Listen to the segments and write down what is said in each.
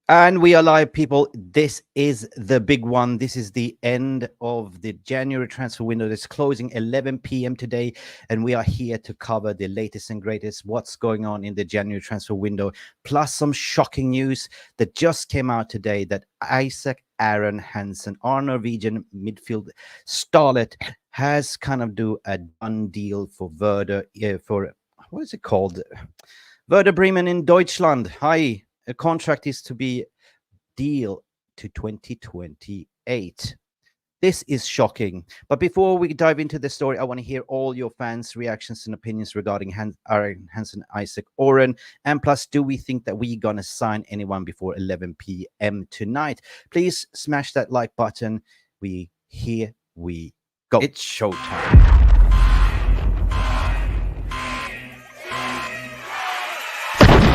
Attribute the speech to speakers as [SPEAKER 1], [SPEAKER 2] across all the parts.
[SPEAKER 1] And we are live, people. This is the big one. This is the end of the January transfer window. It's closing 11 p.m. today, and we are here to cover the latest and greatest, what's going on in the January transfer window, plus some shocking news that just came out today that Isak Hansen, our Norwegian midfield starlet, has kind of do a done deal for Werder, for what is it called? Werder Bremen in Deutschland. Hi. A contract is to be deal to 2028. This is shocking. But before we dive into the story, I want to hear all your fans' reactions and opinions regarding Aron Hansen, Isak Oren. And plus, do we think that we're going to sign anyone before 11 p.m. tonight? Please smash that like button. Here we go. It's showtime.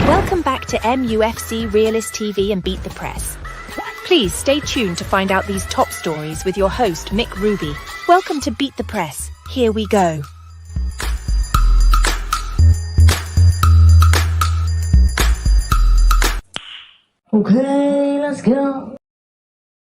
[SPEAKER 2] Welcome back to Mufc Realist TV and Beat the Press. Please stay tuned to find out these top stories with your host, Mick Ruby. Welcome to Beat the Press. Here we go.
[SPEAKER 1] Okay, let's go.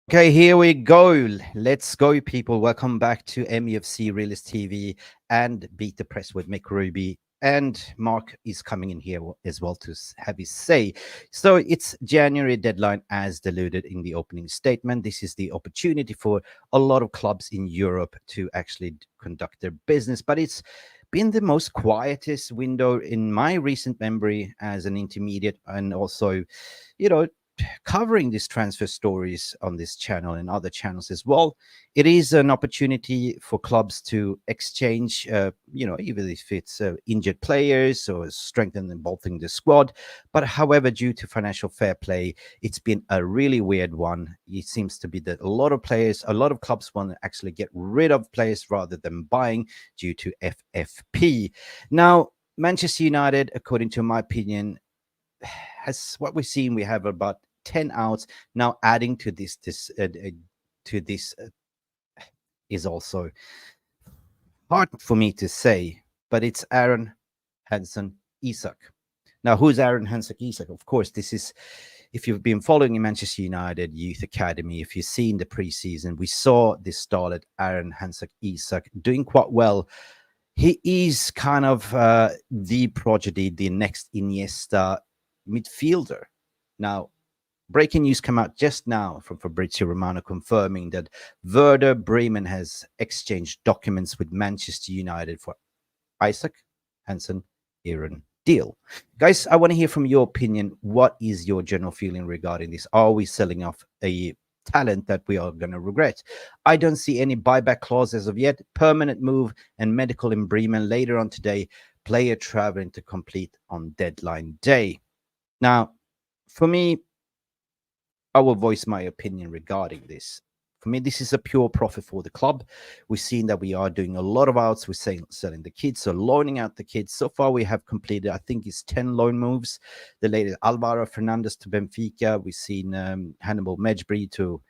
[SPEAKER 1] Okay, here we go. Let's go, people. Welcome back to MUFC Realist TV and Beat the Press with Mick Ruby. And Mark is coming in here as well to have his say. So it's January deadline, as alluded in the opening statement. This is the opportunity for a lot of clubs in Europe to actually conduct their business. But it's been the most quietest window in my recent memory as an intermediate, and also, covering these transfer stories on this channel and other channels as well. It is an opportunity for clubs to exchange, even if it's injured players or strengthen and bolstering the squad. But however, due to financial fair play, it's been a really weird one. It seems to be that a lot of clubs want to actually get rid of players rather than buying due to FFP. Now, Manchester United, according to my opinion, has what we've seen. We have about 10 outs now. Adding to this is also hard for me to say, but it's Aron Hansen-Isak. Now, who's Aron Hansen-Isak? Of course, this is, if you've been following Manchester United Youth Academy, if you've seen the preseason, we saw this starlet Aron Hansen-Isak doing quite well. He is kind of the prodigy, the next Iniesta midfielder. Now, breaking news come out just now from Fabrizio Romano confirming that Werder Bremen has exchanged documents with Manchester United for Isak Hansen-Aarøen deal. Guys, I want to hear from your opinion. What is your general feeling regarding this? Are we selling off a talent that we are going to regret? I don't see any buyback clause as of yet. Permanent move and medical in Bremen later on today. Player traveling to complete on deadline day. Now, for me, I will voice my opinion regarding this. For me, this is a pure profit for the club. We've seen that we are doing a lot of outs. We're selling the kids, so loaning out the kids. So far, we have completed, I think it's 10 loan moves. The latest, Alvaro Fernandez to Benfica. We've seen Hannibal Mejbri to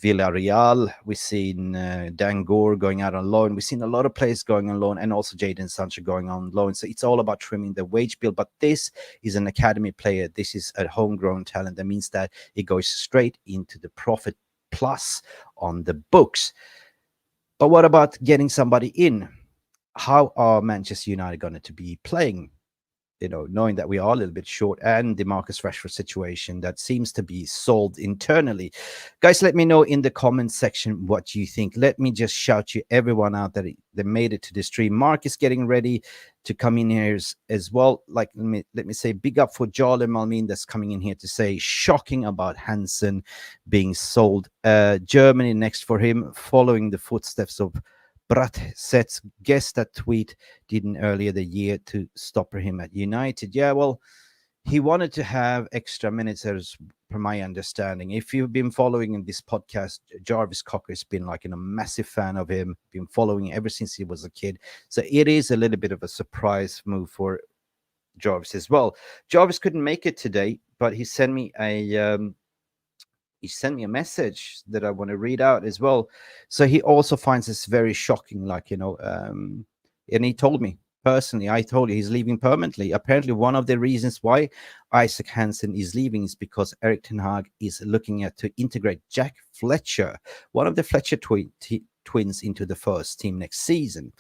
[SPEAKER 1] Villarreal. We've seen Dan Gore going out on loan. We've seen a lot of players going on loan, and also Jadon Sancho going on loan. So it's all about trimming the wage bill. But this is an academy player. This is a homegrown talent. That means that it goes straight into the profit plus on the books. But what about getting somebody in? How are Manchester United going to be playing? Knowing that we are a little bit short, and the Marcus Rashford situation that seems to be solved internally. Guys, let me know in the comments section what you think. Let me just shout you everyone out that made it to the stream. Mark is getting ready to come in here as well. Like, let me say big up for Jarle Malmin that's coming in here to say shocking about Hansen being sold. Germany next for him, following the footsteps of Bratset's guest that tweet did earlier the year to stop him at United. Yeah, well, he wanted to have extra minutes, as per my understanding. If you've been following in this podcast, Jarvis Cocker's been like a massive fan of him, been following ever since he was a kid. So it is a little bit of a surprise move for Jarvis as well. Jarvis couldn't make it today, but he sent me a message that I want to read out as well. So he also finds this very shocking, and he told me personally, I told you he's leaving permanently. Apparently, one of the reasons why Isak Hansen is leaving is because Erik ten Hag is looking at to integrate Jack Fletcher, one of the Fletcher twins, into the first team next season.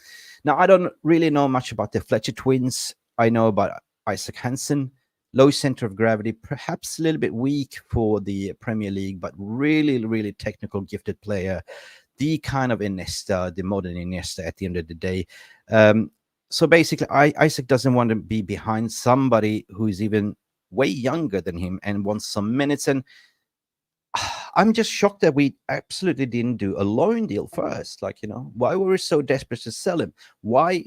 [SPEAKER 1] Now, I don't really know much about the Fletcher twins. I know about Isak Hansen. Low center of gravity, perhaps a little bit weak for the Premier League, but really, really technical, gifted player. The kind of Iniesta, the modern Iniesta at the end of the day. So basically, Isak doesn't want to be behind somebody who's even way younger than him and wants some minutes. And I'm just shocked that we absolutely didn't do a loan deal first. Like, why were we so desperate to sell him? Why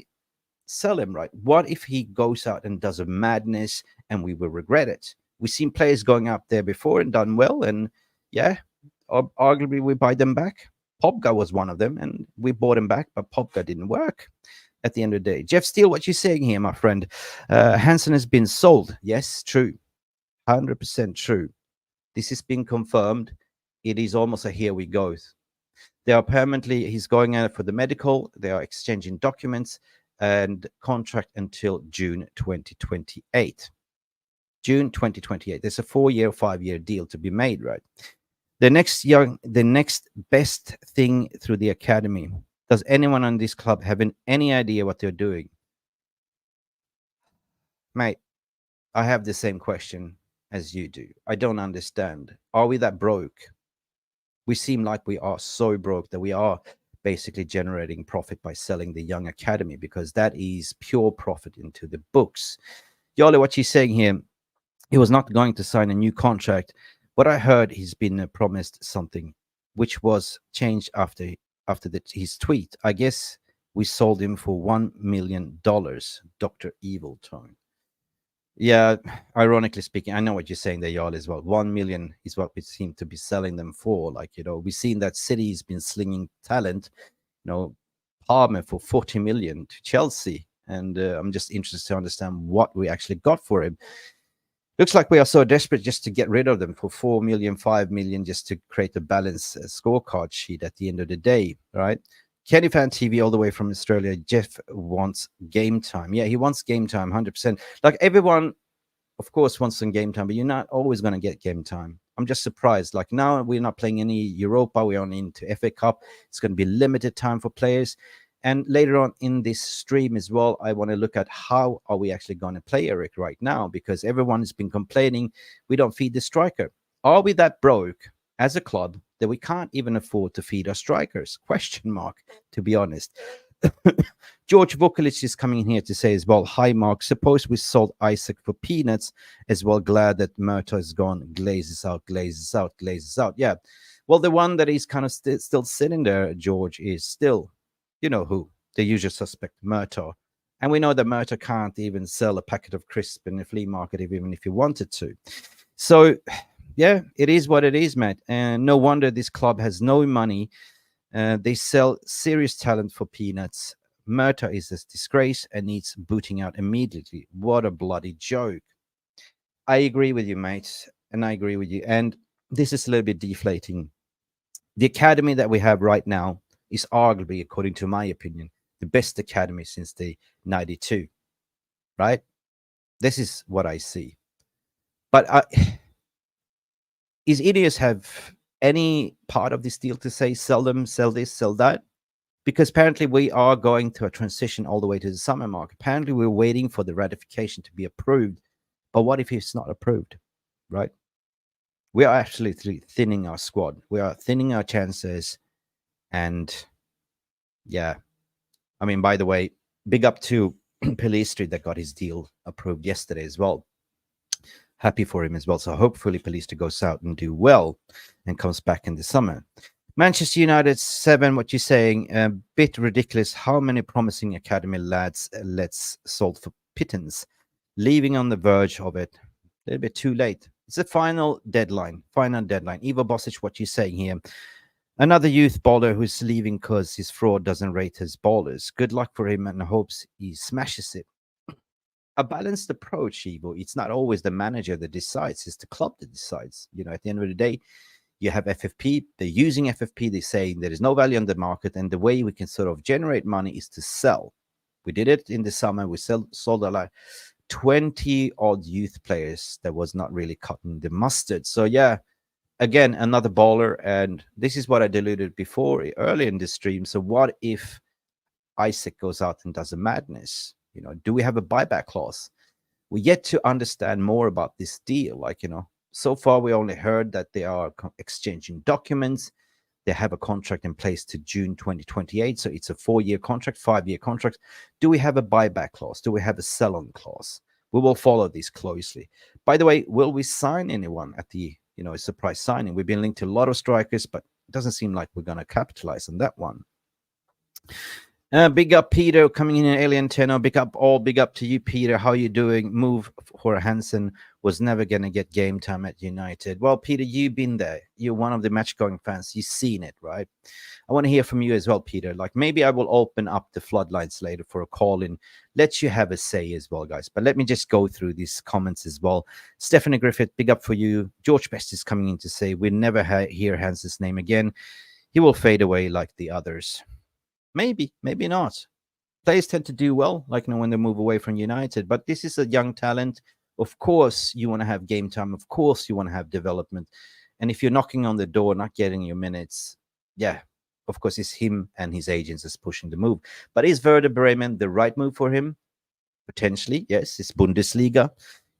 [SPEAKER 1] sell him, right? What if he goes out and does a madness and we will regret it? We've seen players going up there before and done well. And yeah, arguably we buy them back. Pogba was one of them, and we bought him back, but Pogba didn't work at the end of the day. Jeff Steele, what you saying here, my friend? Hansen has been sold. Yes, true. 100% true. This has been confirmed. It is almost a here we go. They are permanently, he's going out for the medical. They are exchanging documents and contract until June 2028. June 2028. There's a 4-year, 5-year deal to be made, right? The next best thing through the academy. Does anyone on this club have any idea what they're doing? Mate, I have the same question as you do. I don't understand. Are we that broke? We seem like we are so broke that we are basically generating profit by selling the young academy, because that is pure profit into the books. Yoli, what she's saying here, he was not going to sign a new contract. What I heard, he's been promised something, which was changed after his tweet. I guess we sold him for $1 million, Dr. Evil Tone. Yeah, ironically speaking, I know what you're saying there, Jarl, as well. 1 million is what we seem to be selling them for. Like, we've seen that City's been slinging talent, Palmer for 40 million to Chelsea. And I'm just interested to understand what we actually got for him. Looks like we are so desperate just to get rid of them for 4 million, 5 million, just to create a balanced scorecard sheet at the end of the day, right? Kenny Fan TV all the way from Australia. Jeff wants game time. Yeah, he wants game time, 100%. Like, everyone, of course, wants some game time, but you're not always going to get game time. I'm just surprised. Like, now we're not playing any Europa. We're on into FA Cup. It's going to be limited time for players. And later on in this stream as well, I want to look at how are we actually going to play Eric right now, because everyone has been complaining we don't feed the striker. Are we that broke as a club that we can't even afford to feed our strikers? Question mark, to be honest. George Vukovic is coming in here to say as well, hi Mark, suppose we sold Isak for peanuts as well. Glad that Murta is gone. Glazes out, glazes out, glazes out. Yeah, well, the one that is kind of still sitting there, George, is still, you know who, the usual suspect, Murta. And we know that Murta can't even sell a packet of crisp in the flea market, even if he wanted to. So yeah, it is what it is, Matt. And no wonder this club has no money. They sell serious talent for peanuts. Murta is a disgrace and needs booting out immediately. What a bloody joke. I agree with you, mate. And I agree with you. And this is a little bit deflating. The academy that we have right now is arguably, according to my opinion, the best academy since the 92. Right? This is what I see. But is Ineos have any part of this deal to say, sell them, sell this, sell that? Because apparently we are going to a transition all the way to the summer market. Apparently we're waiting for the ratification to be approved. But what if it's not approved, right? We are actually thinning our squad. We are thinning our chances. And yeah, I mean, by the way, big up to Pelistri that got his deal approved yesterday as well. Happy for him as well. So hopefully Pelistri goes out and do well and comes back in the summer. Manchester United 7, what you're saying, a bit ridiculous. How many promising academy lads let's sold for pittance, leaving on the verge of it. A little bit too late. It's a final deadline. Ivo Bosic, what you're saying here. Another youth baller who's leaving because his fraud doesn't rate his ballers. Good luck for him and hopes he smashes it. A balanced approach, Ivo. It's not always the manager that decides. It's the club that decides. At the end of the day, you have FFP. They're using FFP. They're saying there is no value on the market. And the way we can sort of generate money is to sell. We did it in the summer. We sold like 20 odd youth players that was not really cutting the mustard. So yeah, again, another baller. And this is what I deluded before early in the stream. So what if Isak goes out and does a madness? Do we have a buyback clause? We yet to understand more about this deal. So far we only heard that they are exchanging documents. They have a contract in place to June 2028. So it's a 4-year contract, 5-year contract. Do we have a buyback clause? Do we have a sell-on clause? We will follow this closely. By the way, will we sign anyone at the a surprise signing? We've been linked to a lot of strikers, but it doesn't seem like we're going to capitalize on that one. Big up Peter coming in Alien Tenor. Big up to you, Peter. How you doing? Move for Hansen was never going to get game time at United. Well, Peter, you've been there. You're one of the match-going fans. You've seen it, right? I want to hear from you as well, Peter. Like, maybe I will open up the floodlights later for a call-in. Let you have a say as well, guys. But let me just go through these comments as well. Stephanie Griffith, big up for you. George Best is coming in to say, we'll never hear Hansen's name again. He will fade away like the others. Maybe not. Players tend to do well, when they move away from United. But this is a young talent. Of course, you want to have game time. Of course, you want to have development. And if you're knocking on the door, not getting your minutes, yeah, of course, it's him and his agents is pushing the move. But is Werder Bremen the right move for him? Potentially, yes. It's Bundesliga.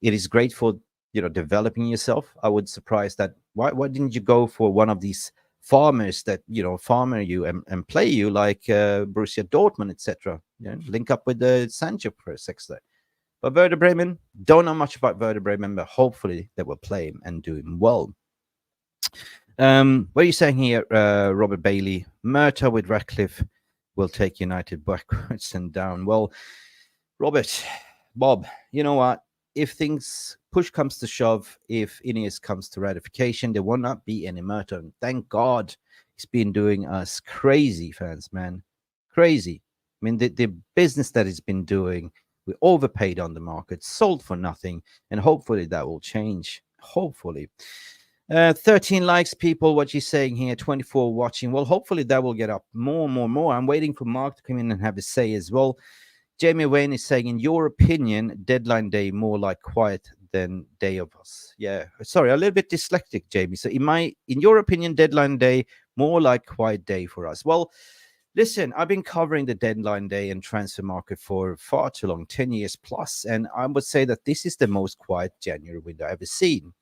[SPEAKER 1] It is great for developing yourself. I would surprise that. Why didn't you go for one of these farmers that farmer you and play you like Borussia Dortmund, etc. Link up with the Sancho for a sex there. But Werder Bremen, don't know much about Werder Bremen, but hopefully they will play him and do him well. What are you saying here, Robert Bailey? Murta with Ratcliffe will take United backwards and down. Well, Bob, you know what? If push comes to shove, if Ineos comes to ratification, there will not be any Murta. And thank God he's been doing us crazy, fans, man. Crazy. I mean, the business that he's been doing, we overpaid on the market, sold for nothing, and hopefully that will change. Hopefully. 13 likes, people. What you saying here? 24 watching. Well, hopefully that will get up more. I'm waiting for Mark to come in and have a say as well. Jamie Wayne is saying, in your opinion, deadline day more like quiet than day of us. Yeah, sorry, a little bit dyslexic, Jamie. So in your opinion, deadline day more like quiet day for us. Well, listen, I've been covering the deadline day and transfer market for far too long, 10 years plus, and I would say that this is the most quiet January window I've ever seen.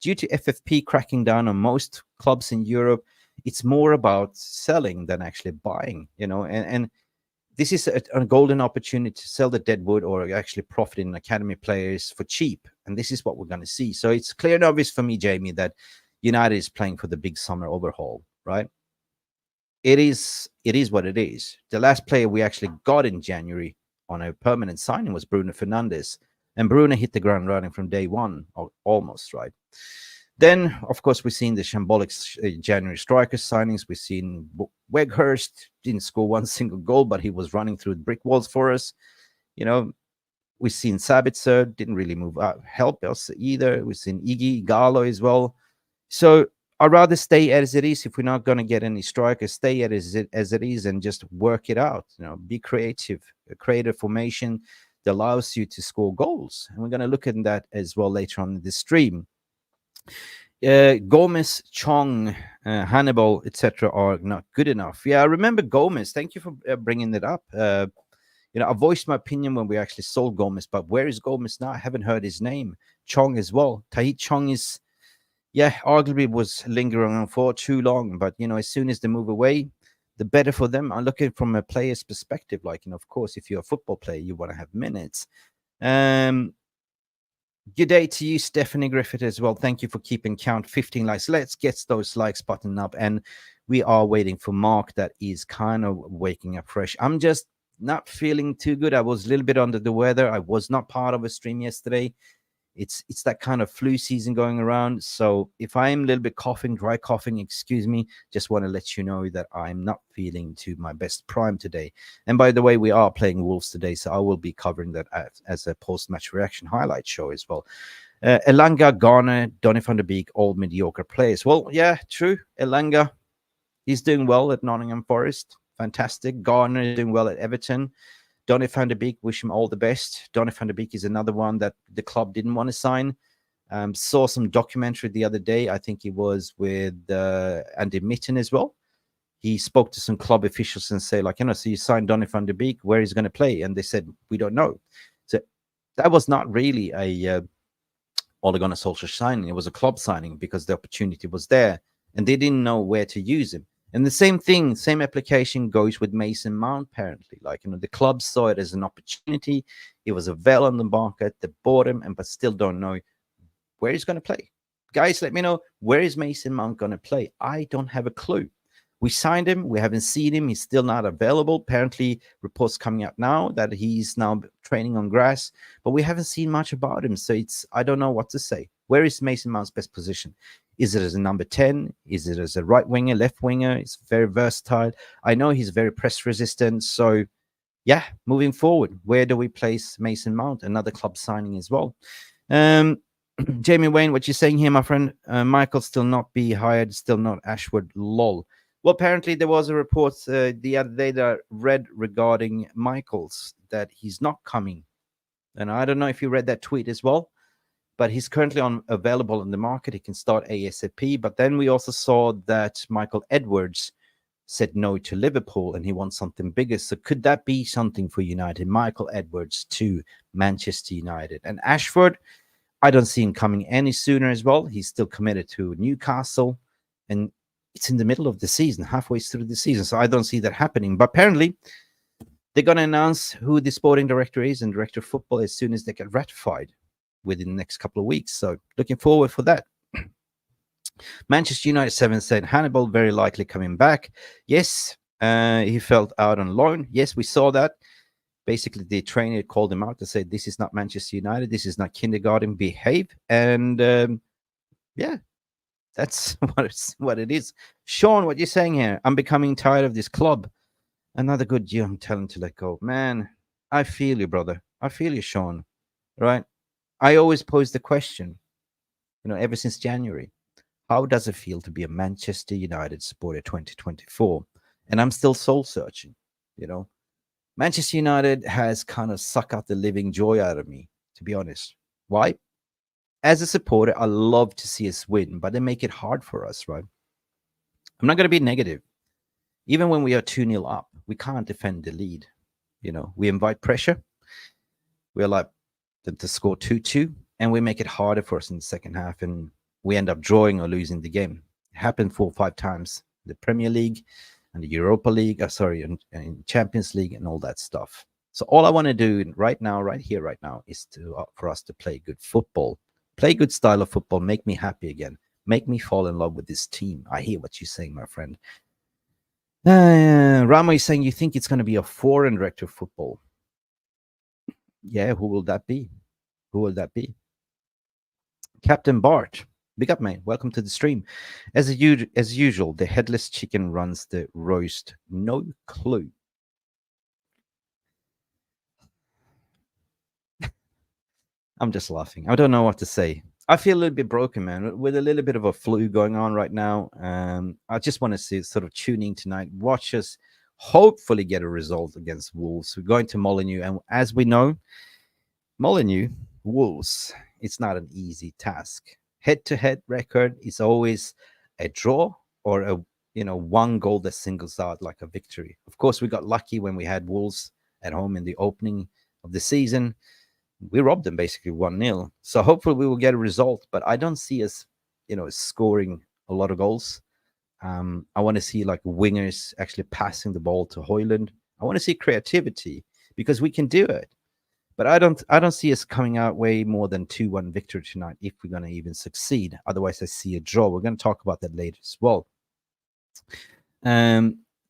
[SPEAKER 1] Due to FFP cracking down on most clubs in Europe, it's more about selling than actually buying, and this is a golden opportunity to sell the deadwood or actually profit in academy players for cheap. And this is what we're going to see. So it's clear and obvious for me, Jamie, that United is playing for the big summer overhaul, right? It is what it is. The last player we actually got in January on a permanent signing was Bruno Fernandes. And Bruno hit the ground running from day one, almost, right? Then, of course, we've seen the shambolic January striker signings. We've seen Weghorst, didn't score one single goal, but he was running through brick walls for us. We've seen Sabitzer, didn't really help us either. We've seen Igalo as well. So I'd rather stay as it is. If we're not going to get any strikers, stay as it is and just work it out. Be creative. Create a formation that allows you to score goals. And we're going to look at that as well later on in the stream. Gomez, Chong, Hannibal, etc. are not good enough. Yeah, I remember Gomez. Thank you for bringing that up. I voiced my opinion when we actually sold Gomez, but where is Gomez now? I haven't heard his name. Chong as well. Tahith Chong is, arguably was lingering on for too long, but as soon as they move away, the better for them. I'm looking from a player's perspective. Of course, if you're a football player, you want to have minutes. Good day to you, Stephanie Griffith, as well. Thank you for keeping count. 15 likes. Let's get those likes button up. And we are waiting for Mark that is kind of waking up fresh. I'm just not feeling too good. I was a little bit under the weather. I was not part of a stream yesterday. It's that kind of flu season going around. So if I'm a little bit dry coughing, excuse me, just want to let you know that I'm not feeling to my best prime today. And by the way, we are playing Wolves today, so I will be covering that as a post-match reaction highlight show as well. Elanga, Garner, Donny van der Beek, all mediocre players. Well, yeah, true. Elanga, he's doing well at Nottingham Forest. Fantastic. Garner is doing well at Everton. Donny van der Beek, wish him all the best. Donny van der Beek is another one that the club didn't want to sign. Saw some documentary the other day. I think it was with Andy Mitten as well. He spoke to some club officials and say, like, so you signed Donny van der Beek, where he's going to play? And they said, we don't know. So that was not really a Ole Gunnar Solskjaer signing. It was a club signing because the opportunity was there and they didn't know where to use him. And the same thing, same application goes with Mason Mount, apparently. Like, the club saw it as an opportunity. It was a well on the market. They bought him, but still don't know where he's going to play. Guys, let me know, where is Mason Mount going to play? I don't have a clue. We signed him. We haven't seen him. He's still not available. Apparently, reports coming out now that he's now training on grass, but we haven't seen much about him. So I don't know what to say. Where is Mason Mount's best position? Is it as a number 10? Is it as a right winger, left winger? It's very versatile. I know he's very press resistant. So, yeah, moving forward, where do we place Mason Mount? Another club signing as well. Jamie Wayne, what you're saying here, my friend? Michael still not be hired, still not Ashwood, lol. Well, apparently there was a report the other day that I read regarding Michaels that he's not coming. And I don't know if you read that tweet as well, but he's currently available in the market. He can start ASAP. But then we also saw that Michael Edwards said no to Liverpool and he wants something bigger. So could that be something for United? Michael Edwards to Manchester United. And Ashford, I don't see him coming any sooner as well. He's still committed to Newcastle. And it's in the middle of the season, halfway through the season. So I don't see that happening. But apparently, they're going to announce who the sporting director is and director of football as soon as they get ratified within the next couple of weeks. So looking forward for that. Manchester United 7 said Hannibal very likely coming back. Yes, he felt out on loan. Yes, we saw that. Basically, the trainer called him out to say, this is not Manchester United. This is not kindergarten. Behave. And yeah. That's what it is. Sean, what you're saying here? I'm becoming tired of this club. Another good young talent to let go. Man, I feel you, brother. I feel you, Sean. Right? I always pose the question, ever since January, how does it feel to be a Manchester United supporter 2024? And I'm still soul searching, Manchester United has kind of sucked out the living joy out of me, to be honest. Why? As a supporter, I love to see us win, but they make it hard for us, right? I'm not going to be negative. Even when we are 2-0 up, we can't defend the lead. We invite pressure. We allow them to score 2-2, and we make it harder for us in the second half, and we end up drawing or losing the game. It happened 4 or 5 times. The Premier League and the Europa League, and Champions League and all that stuff. So all I want to do right now, is for us to play good football. Play good style of football. Make me happy again. Make me fall in love with this team. I hear what you're saying, my friend. Ramo is saying you think it's going to be a foreign director of football. Yeah, who will that be? Captain Bart. Big up, mate. Welcome to the stream. As usual, the headless chicken runs the roast. No clue. I'm just laughing. I don't know what to say. I feel a little bit broken, man, with a little bit of a flu going on right now. I just want to see sort of tune in tonight, watch us hopefully get a result against Wolves. We're going to Molineux, and as we know, Molineux, Wolves, it's not an easy task. Head-to-head record is always a draw or a one goal that singles out like a victory. Of course, we got lucky when we had Wolves at home in the opening of the season. We robbed them basically 1-0. So hopefully we will get a result, but I don't see us, scoring a lot of goals. I want to see like wingers actually passing the ball to Højlund. I want to see creativity because we can do it. But I don't see us coming out way more than 2-1 victory tonight if we're going to even succeed. Otherwise, I see a draw. We're going to talk about that later as well.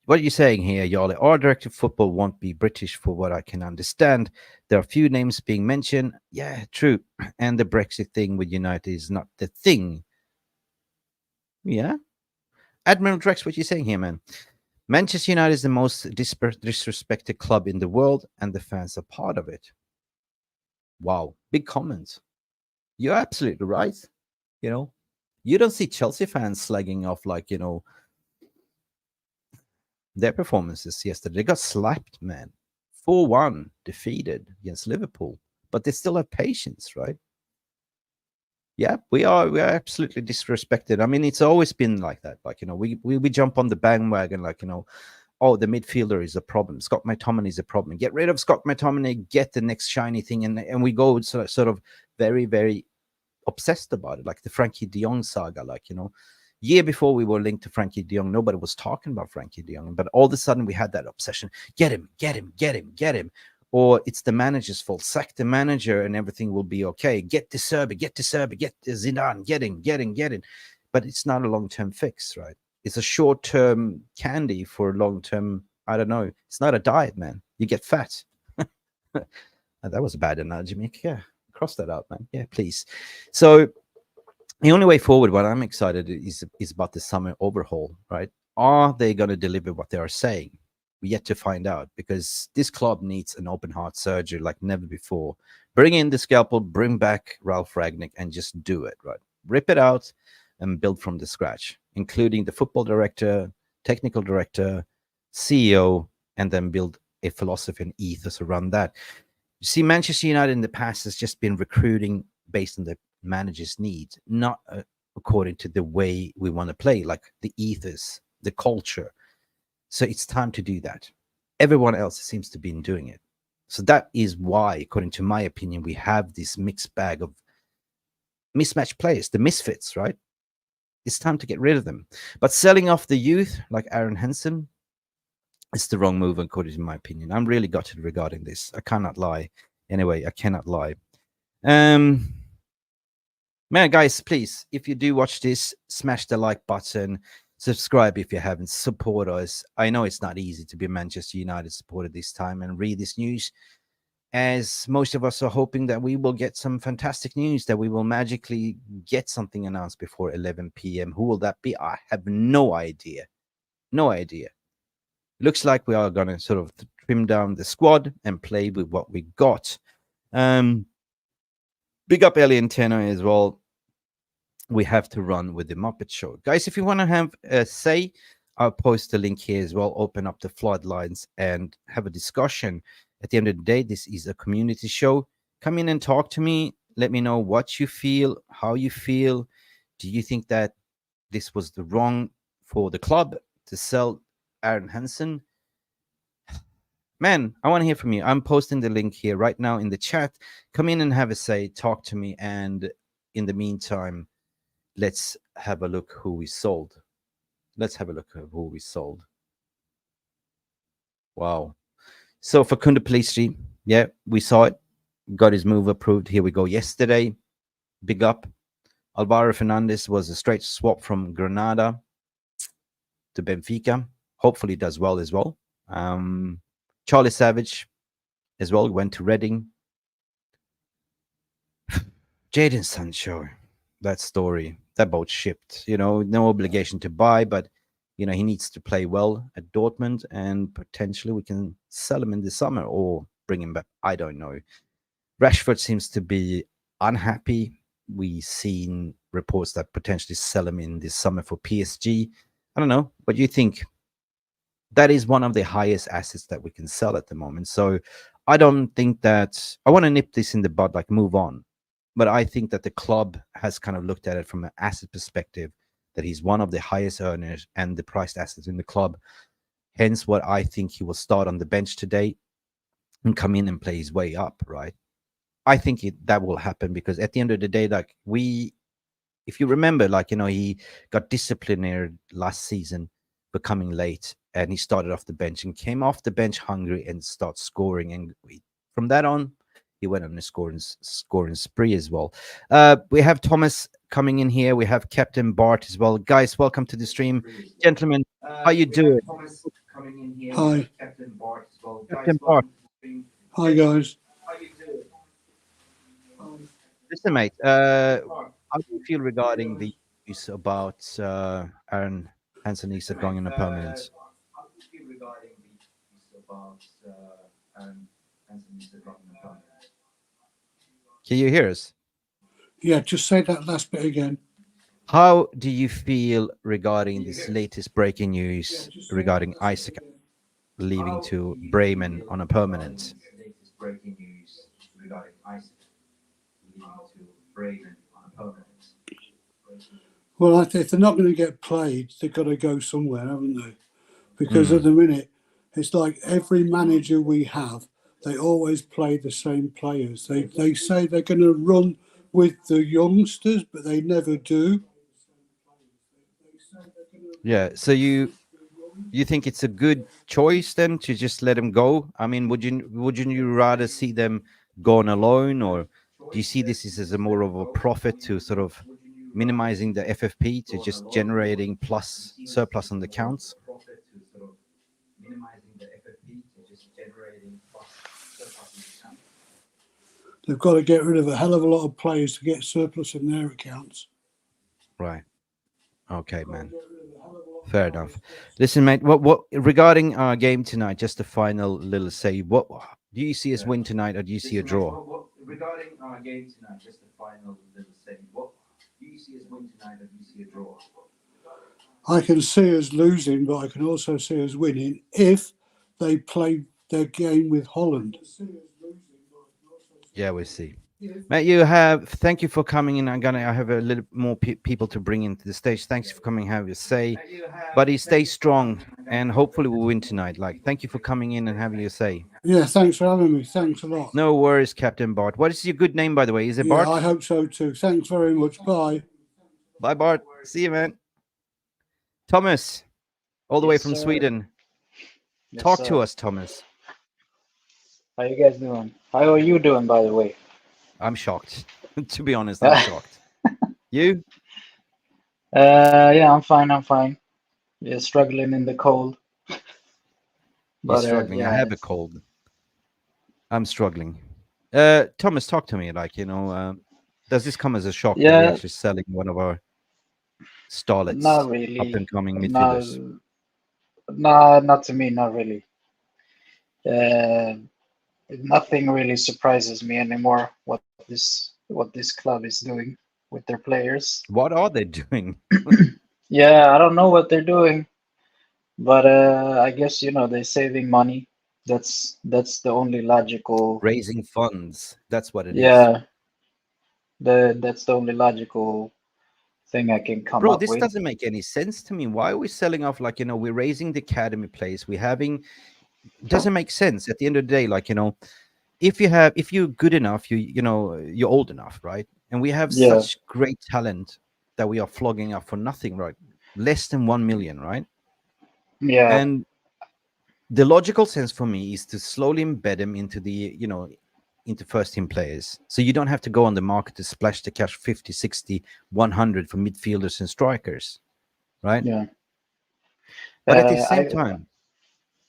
[SPEAKER 1] What are you saying here, Jarle? Our director of football won't be British for what I can understand. There are a few names being mentioned. Yeah, true. And the Brexit thing with United is not the thing. Yeah. Admiral Drex, what are you saying here, man? Manchester United is the most disrespected club in the world, and the fans are part of it. Wow. Big comments. You're absolutely right. You don't see Chelsea fans slagging off like, their performances yesterday. They got slapped, man. 4-1 defeated against Liverpool, but they still have patience, right? Yeah, we are absolutely disrespected. I mean, it's always been like that. Like, we jump on the bandwagon, like, oh, the midfielder is a problem. Scott McTominay is a problem. Get rid of Scott McTominay, get the next shiny thing, and we go sort of very, very obsessed about it, like the Frankie de Jong saga. Like, year before we were linked to Frankie de Jong, nobody was talking about Frankie de Jong, but all of a sudden we had that obsession. Get him, get him, get him, get him. Or it's the manager's fault. Sack the manager and everything will be okay. Get the Serbi, get the Zidane, get him. But it's not a long-term fix, right? It's a short-term candy for long-term, I don't know. It's not a diet, man. You get fat. That was a bad analogy, Mick. Yeah, cross that out, man. Yeah, please. So the only way forward, what I'm excited is about the summer overhaul, right? Are they going to deliver what they are saying? We yet to find out, because this club needs an open heart surgery like never before. Bring in the scalpel, bring back Ralph Ragnick, and just do it, right? Rip it out and build from the scratch, including the football director, technical director, CEO, and then build a philosophy and ethos around that. You see, Manchester United in the past has just been recruiting based on the manager's needs, not according to the way we want to play, like the ethos, the culture. So it's time to do that. Everyone else seems to be doing it. So that is why, according to my opinion, we have this mixed bag of mismatched players, the misfits, right? It's time to get rid of them. But selling off the youth like Aaron Henson is the wrong move, according to my opinion. I'm really gutted regarding this. I cannot lie. Anyway, I cannot lie. Man, guys, please, if you do watch this, smash the like button. Subscribe if you haven't. Support us. I know it's not easy to be a Manchester United supporter this time and read this news, as most of us are hoping that we will get some fantastic news, that we will magically get something announced before 11 p.m. Who will that be? I have no idea. No idea. Looks like we are going to sort of trim down the squad and play with what we got. Big up Ellie and Tenor as well. We have to run with the Muppet Show. Guys, if you want to have a say, I'll post the link here as well. Open up the floodlines and have a discussion. At the end of the day, this is a community show. Come in and talk to me. Let me know what you feel, how you feel. Do you think that this was the wrong for the club to sell Aaron Henson? Man, I want to hear from you. I'm posting the link here right now in the chat. Come in and have a say. Talk to me. And in the meantime, let's have a look who we sold. Let's have a look at who we sold. Wow. So for Kunde Pelistri, yeah, we saw it. Got his move approved. Here we go. Yesterday, big up. Alvaro Fernandez was a straight swap from Granada to Benfica. Hopefully does well as well. Charlie Savage as well went to Reading. Jadon Sancho, that story, that boat shipped. No obligation to buy, but he needs to play well at Dortmund, and potentially we can sell him in the summer or bring him back. I don't know. Rashford seems to be unhappy. We've seen reports that potentially sell him in this summer for PSG. I don't know. What do you think? That is one of the highest assets that we can sell at the moment. So I don't think that I want to nip this in the bud, like move on. But I think that the club has kind of looked at it from an asset perspective, that he's one of the highest earners and the priced assets in the club. Hence what I think he will start on the bench today and come in and play his way up, right? I think that will happen, because at the end of the day, like if you remember, he got disciplined last season for coming late, and he started off the bench and came off the bench hungry and started scoring. And from that on, he went on a scoring spree as well. We have Thomas coming in here. We have Captain Bart as well. Guys, welcome to the stream. Gentlemen, how you doing?
[SPEAKER 3] Thomas coming in here.
[SPEAKER 4] Hi.
[SPEAKER 3] Captain Bart as well.
[SPEAKER 1] Captain Bart.
[SPEAKER 4] Hi, guys.
[SPEAKER 3] How you doing?
[SPEAKER 1] Listen, mate, how do you feel regarding the news about Aaron Hansen-Aarøen going on a permanent?
[SPEAKER 3] How do you feel regarding the news about Aaron Hansen-Aarøen going on a permanent?
[SPEAKER 1] Can you hear us?
[SPEAKER 4] Yeah, just say that last bit again.
[SPEAKER 1] How do you feel regarding this latest breaking news regarding Isak leaving to Bremen on a permanent.
[SPEAKER 3] Latest breaking news regarding Isak leaving to Bremen on a permanent.
[SPEAKER 4] Well, if they're not going to get played, they've got to go somewhere, haven't they? Because
[SPEAKER 1] Mm.
[SPEAKER 4] at the minute, it's like every manager we have, they always play the same players. They say they're going to run with the youngsters, but they never do.
[SPEAKER 1] Yeah. So you think it's a good choice then to just let them go? I mean, wouldn't you rather see them go on alone, or do you see this as a more of a profit to sort of minimizing the FFP to just generating plus surplus on the counts?
[SPEAKER 3] Profit to sort of minimizing the FFP to just generating plus surplus in the account.
[SPEAKER 4] They've got to get rid of a hell of a lot of players to get surplus in their accounts.
[SPEAKER 1] Right. Okay, man. Fair enough. Listen, mate. What regarding our game tonight? Just a final little say. What do you see us win tonight, or do you see a draw?
[SPEAKER 3] Regarding our game tonight, just a final little thing. What do you see us win tonight, or do you see a draw?
[SPEAKER 4] I can see us losing, but I can also see us winning if they play their game with Holland.
[SPEAKER 1] Yeah, we'll see. Mate, you have. Thank you for coming in. I have a little more people to bring into the stage. Thanks for coming. Have your say, buddy. Stay strong, and hopefully we'll win tonight. Like, thank you for coming in and having your say.
[SPEAKER 4] Yeah, thanks for having me. Thanks a lot.
[SPEAKER 1] No worries, Captain Bart. What is your good name, by the way? Is it
[SPEAKER 4] Yeah,
[SPEAKER 1] Bart?
[SPEAKER 4] I hope so too. Thanks very much. Bye.
[SPEAKER 1] Bye, Bart. See you, man. Thomas, all the way
[SPEAKER 5] Yes,
[SPEAKER 1] from
[SPEAKER 5] sir.
[SPEAKER 1] Sweden.
[SPEAKER 5] Yes,
[SPEAKER 1] Talk
[SPEAKER 5] sir.
[SPEAKER 1] to us, Thomas.
[SPEAKER 5] How you guys doing? How are you doing, by the way?
[SPEAKER 1] I'm shocked. To be honest, I'm shocked. You?
[SPEAKER 5] Yeah, I'm fine. I'm fine. Yeah, struggling in the cold.
[SPEAKER 1] You're
[SPEAKER 5] But
[SPEAKER 1] struggling. I
[SPEAKER 5] yeah,
[SPEAKER 1] have a cold. I'm struggling. Thomas, talk to me. Like, does this come as a shock that we're
[SPEAKER 5] yeah,
[SPEAKER 1] actually selling one of our
[SPEAKER 5] not
[SPEAKER 1] starlets, up
[SPEAKER 5] really.
[SPEAKER 1] and coming
[SPEAKER 5] Not,
[SPEAKER 1] midfielders?
[SPEAKER 5] not to me. Not really. Uh, Nothing really surprises me anymore. What this club is doing with their players.
[SPEAKER 1] What are they doing?
[SPEAKER 5] Yeah, I don't know what they're doing, but I guess they're saving money. That's the only logical.
[SPEAKER 1] Raising funds. That's what it is.
[SPEAKER 5] Yeah, that's the only logical thing I can come
[SPEAKER 1] Bro,
[SPEAKER 5] up
[SPEAKER 1] this
[SPEAKER 5] with.
[SPEAKER 1] doesn't make any sense to me. Why are we selling off? Like, we're raising the academy players. We're having, it doesn't make sense at the end of the day. Like, if you're good enough, you're old enough, right? And we have
[SPEAKER 5] Yeah,
[SPEAKER 1] such great talent that we are flogging up for nothing, right? Less than 1 million, right?
[SPEAKER 5] yeah,
[SPEAKER 1] And the logical sense for me is to slowly embed them into into first team players, so you don't have to go on the market to splash the cash 50, 60, 100 for midfielders and strikers, right?
[SPEAKER 5] yeah.
[SPEAKER 1] But at the
[SPEAKER 5] Uh,
[SPEAKER 1] same
[SPEAKER 5] I
[SPEAKER 1] time,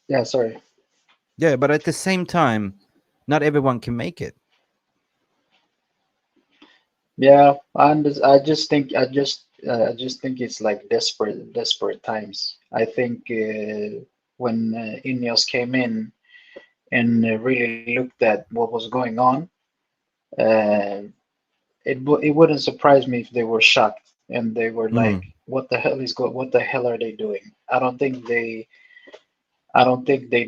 [SPEAKER 5] yeah, sorry.
[SPEAKER 1] yeah, but at the same time, not everyone can make it.
[SPEAKER 5] Yeah, I just think it's like desperate times. I think when Ineos came in and really looked at what was going on, uh, it wouldn't surprise me if they were shocked and they were like,
[SPEAKER 1] Mm,
[SPEAKER 5] what the hell are they doing? I don't think they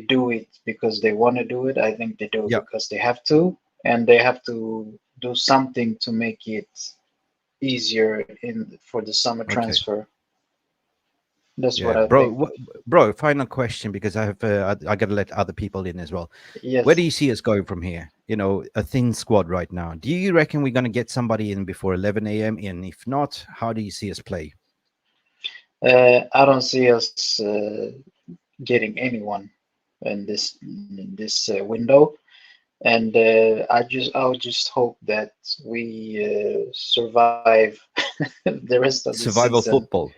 [SPEAKER 5] do it because they want to do it. I think they do it
[SPEAKER 1] yeah,
[SPEAKER 5] because they have to, and they have to do something to make it easier in for the summer
[SPEAKER 1] okay.
[SPEAKER 5] transfer. That's what
[SPEAKER 1] Yeah,
[SPEAKER 5] I
[SPEAKER 1] bro.
[SPEAKER 5] think.
[SPEAKER 1] Bro, final question, because I have I got to let other people in as well. Where do
[SPEAKER 5] Yes.
[SPEAKER 1] you see us going from here? A thin squad right now. Do you reckon we're going to get somebody in before 11 a.m.? And if not, how do you see us play?
[SPEAKER 5] I don't see us getting anyone in this window, and I would just hope that we survive the rest of the
[SPEAKER 1] Survival
[SPEAKER 5] season.
[SPEAKER 1] football.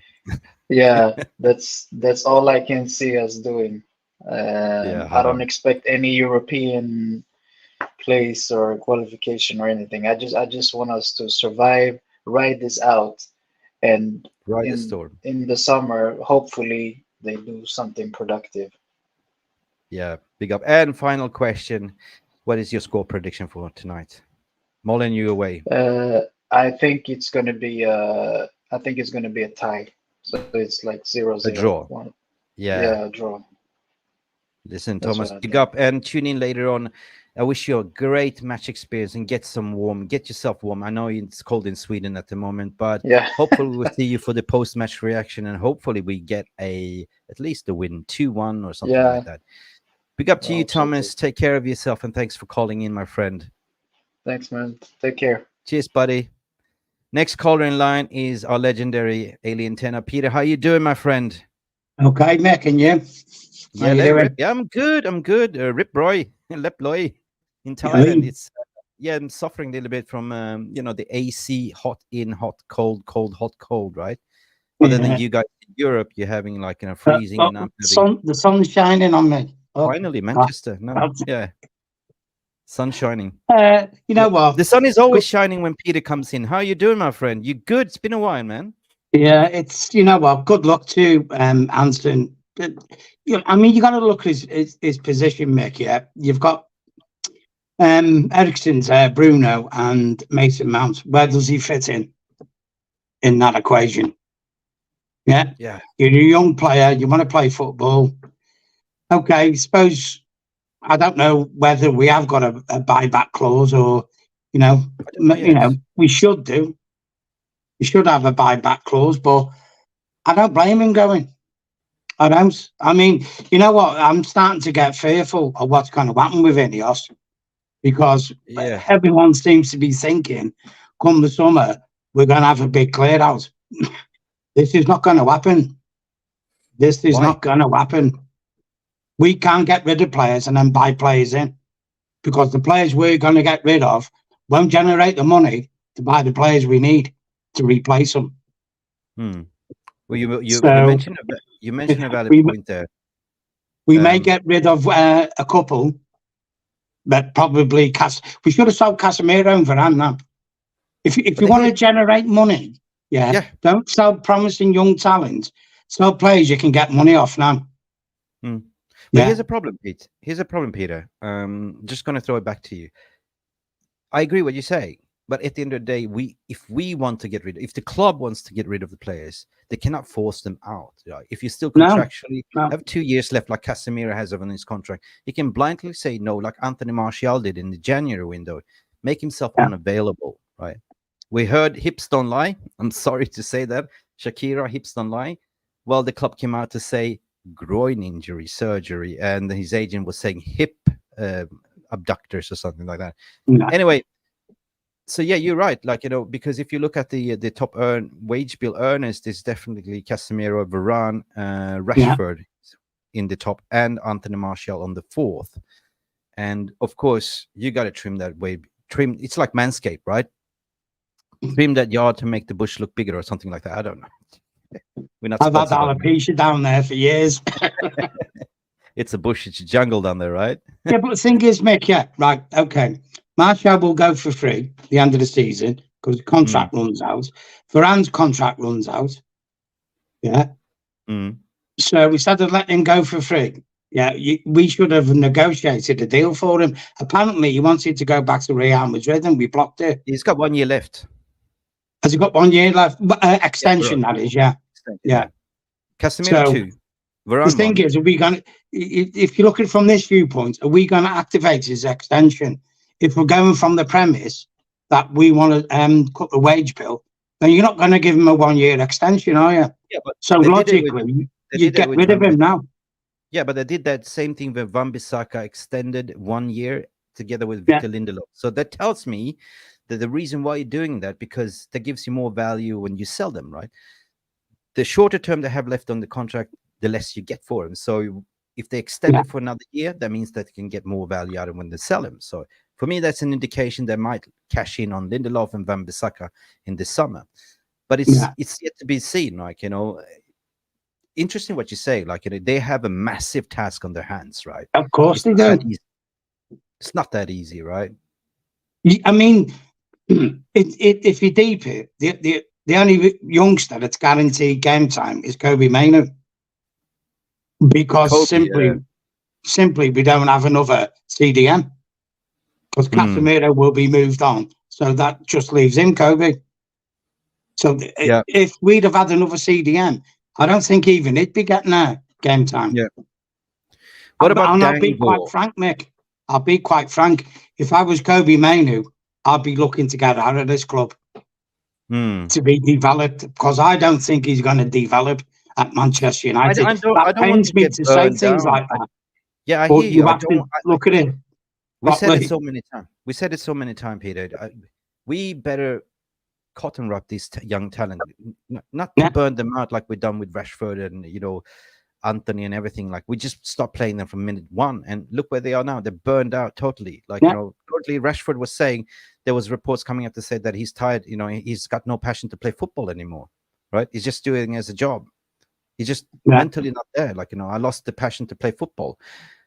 [SPEAKER 5] Yeah, that's all I can see us doing.
[SPEAKER 1] Yeah,
[SPEAKER 5] I
[SPEAKER 1] hard
[SPEAKER 5] don't
[SPEAKER 1] on.
[SPEAKER 5] expect any European place or qualification or anything. I just want us to survive, ride this out, and
[SPEAKER 1] Right, the
[SPEAKER 5] in
[SPEAKER 1] storm.
[SPEAKER 5] in the summer, hopefully they do something productive.
[SPEAKER 1] Yeah, big up. And final question: what is your score prediction for tonight? Mullen, you away.
[SPEAKER 5] Uh, I think it's gonna be a tie. So it's like 0-0.
[SPEAKER 1] A draw.
[SPEAKER 5] One,
[SPEAKER 1] Yeah,
[SPEAKER 5] yeah, draw.
[SPEAKER 1] Listen,
[SPEAKER 5] That's
[SPEAKER 1] Thomas,
[SPEAKER 5] what I
[SPEAKER 1] pick
[SPEAKER 5] think.
[SPEAKER 1] up and tune in later on. I wish you a great match experience and get yourself warm. I know it's cold in Sweden at the moment, but
[SPEAKER 5] Yeah.
[SPEAKER 1] hopefully we'll see you for the post-match reaction, and hopefully we get at least a win, 2-1 or something
[SPEAKER 5] Yeah.
[SPEAKER 1] like that. Big up to
[SPEAKER 5] I
[SPEAKER 1] you,
[SPEAKER 5] hope so too.
[SPEAKER 1] Thomas. Take care of yourself, and thanks for calling in, my friend.
[SPEAKER 5] Thanks, man. Take care.
[SPEAKER 1] Cheers, buddy. Next caller in line is our legendary alien tenor, Peter. How you doing, my friend?
[SPEAKER 6] Okay, Mick, and you?
[SPEAKER 1] Yeah,
[SPEAKER 6] How you
[SPEAKER 1] let
[SPEAKER 6] doing?
[SPEAKER 1] rip. Yeah, I'm good. Rip Roy, Lep Loy in
[SPEAKER 6] Yeah,
[SPEAKER 1] Thailand. It's I'm suffering a little bit from the AC, hot in, hot cold, cold hot cold, right? Other than
[SPEAKER 6] Yeah.
[SPEAKER 1] you guys in Europe, you're having like freezing, and I'm having
[SPEAKER 6] the sun's shining on me. Oh,
[SPEAKER 1] finally Manchester. No,
[SPEAKER 6] that's-
[SPEAKER 1] yeah, sun shining.
[SPEAKER 6] you know what?
[SPEAKER 1] The sun is always shining when Peter comes in. How are you doing, my friend? You good? It's been a while, man.
[SPEAKER 6] Yeah, it's you know what? Good luck to Hansen. But, I mean, you got to look at his position, Mick. Yeah, you've got Eriksen's there, Bruno, and Mason Mount. Where does he fit in that equation? Yeah,
[SPEAKER 1] Yeah.
[SPEAKER 6] You're a young player. You want to play football. Okay, suppose I don't know whether we have got a buyback clause or we should do. We should have a buyback clause, but I don't blame him going. I don't. I mean, you know what? I'm starting to get fearful of what's going to happen with Ineos because everyone seems to be thinking, come the summer, we're going to have a big clear out. This is not going to happen. This is not going to happen. We can't get rid of players and then buy players in because the players we're going to get rid of won't generate the money to buy the players we need to replace them.
[SPEAKER 1] Well, you mentioned a valid point there.
[SPEAKER 6] We may get rid of a couple, but probably we should have sold Casemiro and Varane now. If you want to generate money, don't sell promising young talent. Sell players you can get money off now.
[SPEAKER 1] But here's a problem, Pete. Peter. Just going to throw it back to you. I agree what you say, but at the end of the day, if the club wants to get rid of the players, they cannot force them out. If you still contractually have 2 years left, like Casemiro has on his contract, he can blindly say no, like Anthony Martial did in the January window, make himself unavailable. Right? We heard hips don't lie. I'm sorry to say that. Shakira, hips don't lie. Well, the club came out to say groin injury surgery, and his agent was saying hip abductors or something like that. Anyway, so you're right. Because if you look at the top wage bill earners, there's definitely Casemiro, Varane, Rashford in the top, and Anthony Martial on the fourth. And of course, you got to trim that way. It's like Manscaped, right? Trim that yard to make the bush look bigger or something like that. I don't know. We're not.
[SPEAKER 6] I've had alopecia down there for years.
[SPEAKER 1] It's a bush. It's a jungle down there, right?
[SPEAKER 6] Yeah, but the thing is, Mick, right, okay. Martial will go for free at the end of the season because the contract runs out. Varane's contract runs out. Yeah. So instead of letting him go for free, we should have negotiated a deal for him. Apparently, he wanted to go back to Real Madrid and we blocked it.
[SPEAKER 1] He's got 1 year left.
[SPEAKER 6] Has he got 1 year left? Extension, that is, yeah.
[SPEAKER 1] Casemiro
[SPEAKER 6] so,
[SPEAKER 1] 2. Varane
[SPEAKER 6] the thing
[SPEAKER 1] 1.
[SPEAKER 6] is, are we going to, if you look at it from this viewpoint, are we going to activate his extension? If we're going from the premise that we want to cut the wage bill, then you're not going to give him a 1 year extension, are you?
[SPEAKER 1] Yeah, but
[SPEAKER 6] so logically, you get rid of him now.
[SPEAKER 1] Yeah, but they did that same thing when Wan-Bissaka extended 1 year together with Victor Lindelof. So that tells me that the reason why you're doing that, because that gives you more value when you sell them, right? The shorter term they have left on the contract, the less you get for them. So if they extend it for another year, that means that you can get more value out of when they sell them. So for me, that's an indication they might cash in on Lindelof and Wan-Bissaka in the summer. But it's yet to be seen. Interesting what you say. They have a massive task on their hands, right?
[SPEAKER 6] Of course they do.
[SPEAKER 1] It's not that easy, right?
[SPEAKER 6] I mean, if you deep it, the only youngster that's guaranteed game time is Kobe Mainoo, because simply we don't have another CDM because Casemiro will be moved on, so that just leaves him, Kobe. So if we'd have had another CDM, I don't think even he'd be getting game time.
[SPEAKER 1] Yeah. What about
[SPEAKER 6] and I'll
[SPEAKER 1] Dan
[SPEAKER 6] be quite
[SPEAKER 1] Gore?
[SPEAKER 6] frank, Mick. I'll be quite frank. If I was Kobe Mainu, I'd be looking to get out of this club to be developed, because I don't think he's going to develop at Manchester United.
[SPEAKER 1] I
[SPEAKER 6] That
[SPEAKER 1] don't want
[SPEAKER 6] pains
[SPEAKER 1] to
[SPEAKER 6] me
[SPEAKER 1] get
[SPEAKER 6] to say
[SPEAKER 1] burned
[SPEAKER 6] things
[SPEAKER 1] down.
[SPEAKER 6] like that.
[SPEAKER 1] Yeah, I
[SPEAKER 6] But
[SPEAKER 1] hear
[SPEAKER 6] you
[SPEAKER 1] you. I
[SPEAKER 6] have to
[SPEAKER 1] don't.
[SPEAKER 6] look at it.
[SPEAKER 1] We said it
[SPEAKER 6] properly.
[SPEAKER 1] so many times. We said it so many times, Peter. We better cotton wrap these young talent, not to
[SPEAKER 6] Yeah.
[SPEAKER 1] burn them out like we've done with Rashford and Anthony and everything. Like, we just stopped playing them from minute one, and look where they are now. They're burned out totally. Like,
[SPEAKER 6] Yeah.
[SPEAKER 1] totally. Rashford was saying there was reports coming up to say that he's tired. He's got no passion to play football anymore. Right? He's just doing it as a job. He's just mentally not there. Like, I lost the passion to play football.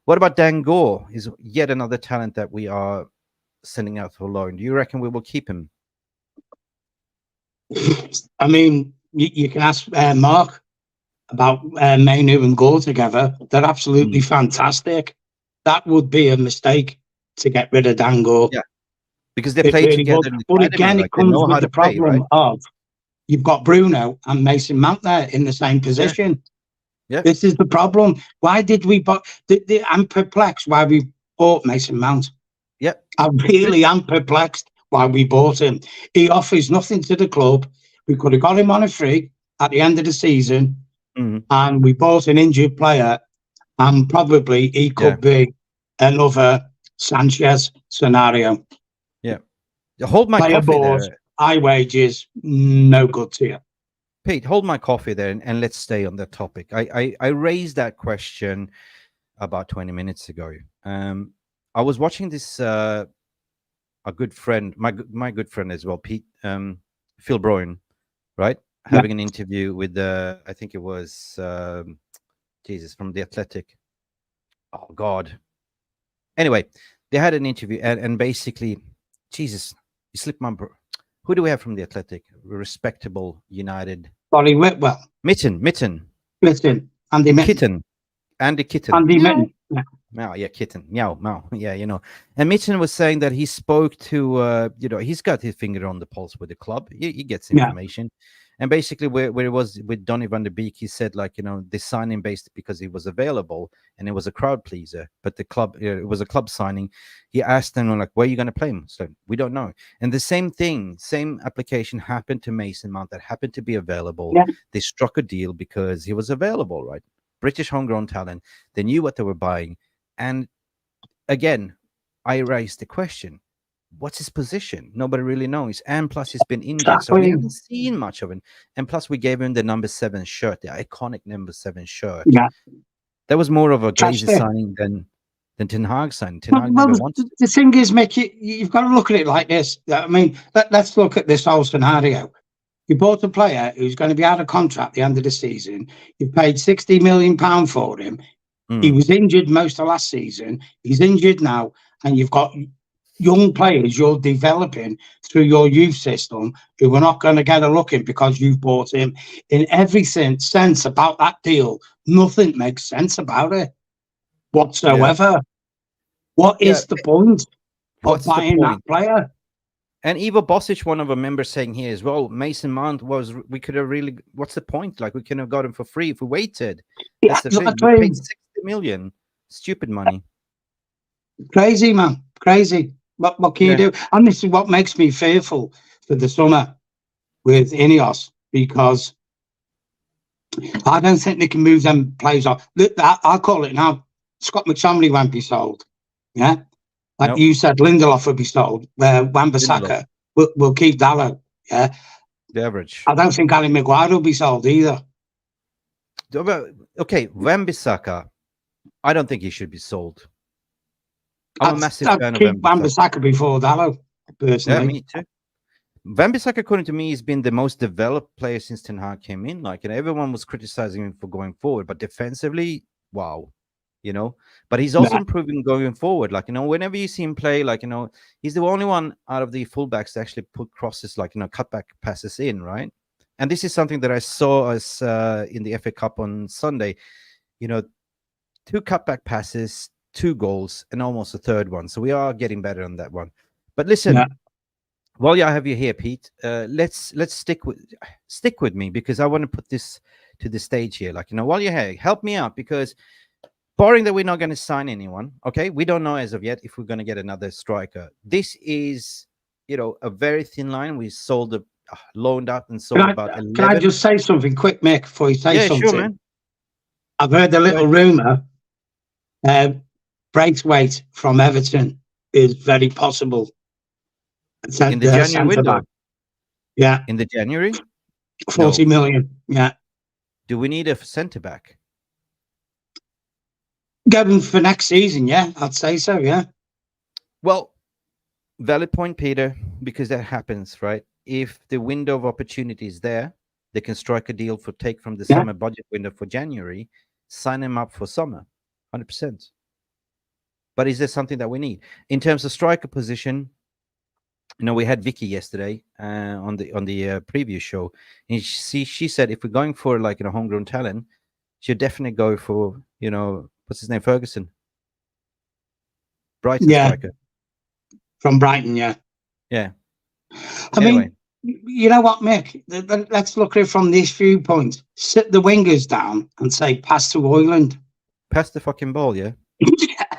[SPEAKER 1] What about Dan Gore? Is yet another talent that we are sending out for loan. Do you reckon we will keep him?
[SPEAKER 6] I mean, you can ask Mark about Mainu and Gore together. They're absolutely fantastic. That would be a mistake to get rid of Dan Gore.
[SPEAKER 1] Yeah, because they play together.
[SPEAKER 6] But again, it comes with the problem of you've got Bruno and Mason Mount there in the same position. Yeah. This is the problem. Why did we buy? I'm perplexed why we bought Mason Mount.
[SPEAKER 1] Yeah,
[SPEAKER 6] I really am perplexed why we bought him. He offers nothing to the club. We could have got him on a free at the end of the season, and we bought an injured player, and probably he could be another Sanchez scenario.
[SPEAKER 1] Yeah, hold my
[SPEAKER 6] player
[SPEAKER 1] coffee
[SPEAKER 6] board,
[SPEAKER 1] there.
[SPEAKER 6] High wages, no good to you.
[SPEAKER 1] Pete, hold my coffee there, and let's stay on that topic. I raised that question about 20 minutes ago. I was watching this. A good friend, my good friend as well, Pete, Phil Brown, right? Having an interview with I think it was Jesus from The Athletic. Oh God. Anyway, they had an interview, and basically, Jesus, you slipped my. Who do we have from The Athletic? Respectable United.
[SPEAKER 6] Sorry, Whitwell.
[SPEAKER 1] Mitten.
[SPEAKER 6] Listen, Andy Mitten.
[SPEAKER 1] Kitten. Andy Kitten.
[SPEAKER 6] Andy Mitten.
[SPEAKER 1] Meow, yeah, kitten, meow, meow, yeah, And Mitchell was saying that he spoke to, he's got his finger on the pulse with the club. He gets information, and basically where it was with Donny van der Beek, he said they signed him based because he was available and it was a crowd pleaser. But the club, it was a club signing. He asked them where are you going to play him? So we don't know. And the same application happened to Mason Mount that happened to be available. Yeah. They struck a deal because he was available, right? British homegrown talent. They knew what they were buying. And again, I raised the question, what's his position? Nobody really knows. And plus, he's been injured, so we haven't seen much of him. And plus, we gave him the number 7 shirt, the iconic number 7 shirt.
[SPEAKER 6] Yeah.
[SPEAKER 1] That was more of a Glazer signing than Ten Hag signing. Ten Hag never wanted.
[SPEAKER 6] The thing is, Mick, you've got to look at it like this. I mean, let's look at this whole scenario. You bought a player who's going to be out of contract at the end of the season. You paid £60 million for him. He was injured most of last season. He's injured now, and you've got young players you're developing through your youth system who are not going to get a look in because you've bought him. In every sense about that deal, nothing makes sense about it whatsoever. Yeah. What is the point of buying that player?
[SPEAKER 1] And Ivo Bosic, one of our members, saying here as well, Mason Mount we could have really, what's the point? Like, we could have got him for free if we waited. That's the thing. We paid 60 million. Stupid money.
[SPEAKER 6] Crazy, man. Crazy. What can you do? And this is what makes me fearful for the summer with Ineos, because I don't think they can move them players off. I'll call it now. Scott McTominay won't be sold. Yeah. Like you said, Lindelof will be sold. Wan-Bissaka will keep Dalot. Yeah.
[SPEAKER 1] The average.
[SPEAKER 6] I don't think Ali Maguire will be sold either.
[SPEAKER 1] Okay, Wan-Bissaka, I don't think he should be sold. I'm a massive fan of
[SPEAKER 6] Wan-Bissaka before Dalot, personally.
[SPEAKER 1] Yeah, me too. Wan-Bissaka, according to me, has been the most developed player since Ten Hag came in. And everyone was criticizing him for going forward, but defensively, wow. But he's also improving going forward. Whenever you see him play, he's the only one out of the fullbacks to actually put crosses, cutback passes in, right? And this is something that I saw us in the FA Cup on Sunday. 2 cutback passes, 2 goals, and almost a third one. So we are getting better on that one. But listen, while I have you here, Pete, let's stick with me, because I want to put this to the stage here. While you're here, help me out, because barring that we're not going to sign anyone. Okay, we don't know as of yet if we're going to get another striker. This is, you know, a very thin line. We sold loaned up and sold about 11.
[SPEAKER 6] Can I just say something quick, Mick, before you say something?
[SPEAKER 1] Sure, man.
[SPEAKER 6] I've heard a little rumour. Braithwaite from Everton is very possible.
[SPEAKER 1] In the January window?
[SPEAKER 6] Yeah.
[SPEAKER 1] In the January?
[SPEAKER 6] 40 million, yeah.
[SPEAKER 1] Do we need a centre-back?
[SPEAKER 6] Going for next season, yeah, I'd say so, yeah.
[SPEAKER 1] Well, valid point, Peter, because that happens, right? If the window of opportunity is there, they can strike a deal for take from the summer budget window for January, sign him up for summer, 100%. But is there something that we need? In terms of striker position, you know, we had Vicky yesterday on the preview show, and she said if we're going for like, you know, homegrown talent, she'll definitely go for, you know, what's his name, Ferguson, Brighton striker
[SPEAKER 6] from Brighton, yeah. I
[SPEAKER 1] mean,
[SPEAKER 6] you know what, Mick? Let's look at it from this viewpoint. Sit the wingers down and say pass to Højlund.
[SPEAKER 1] Pass the fucking ball, yeah.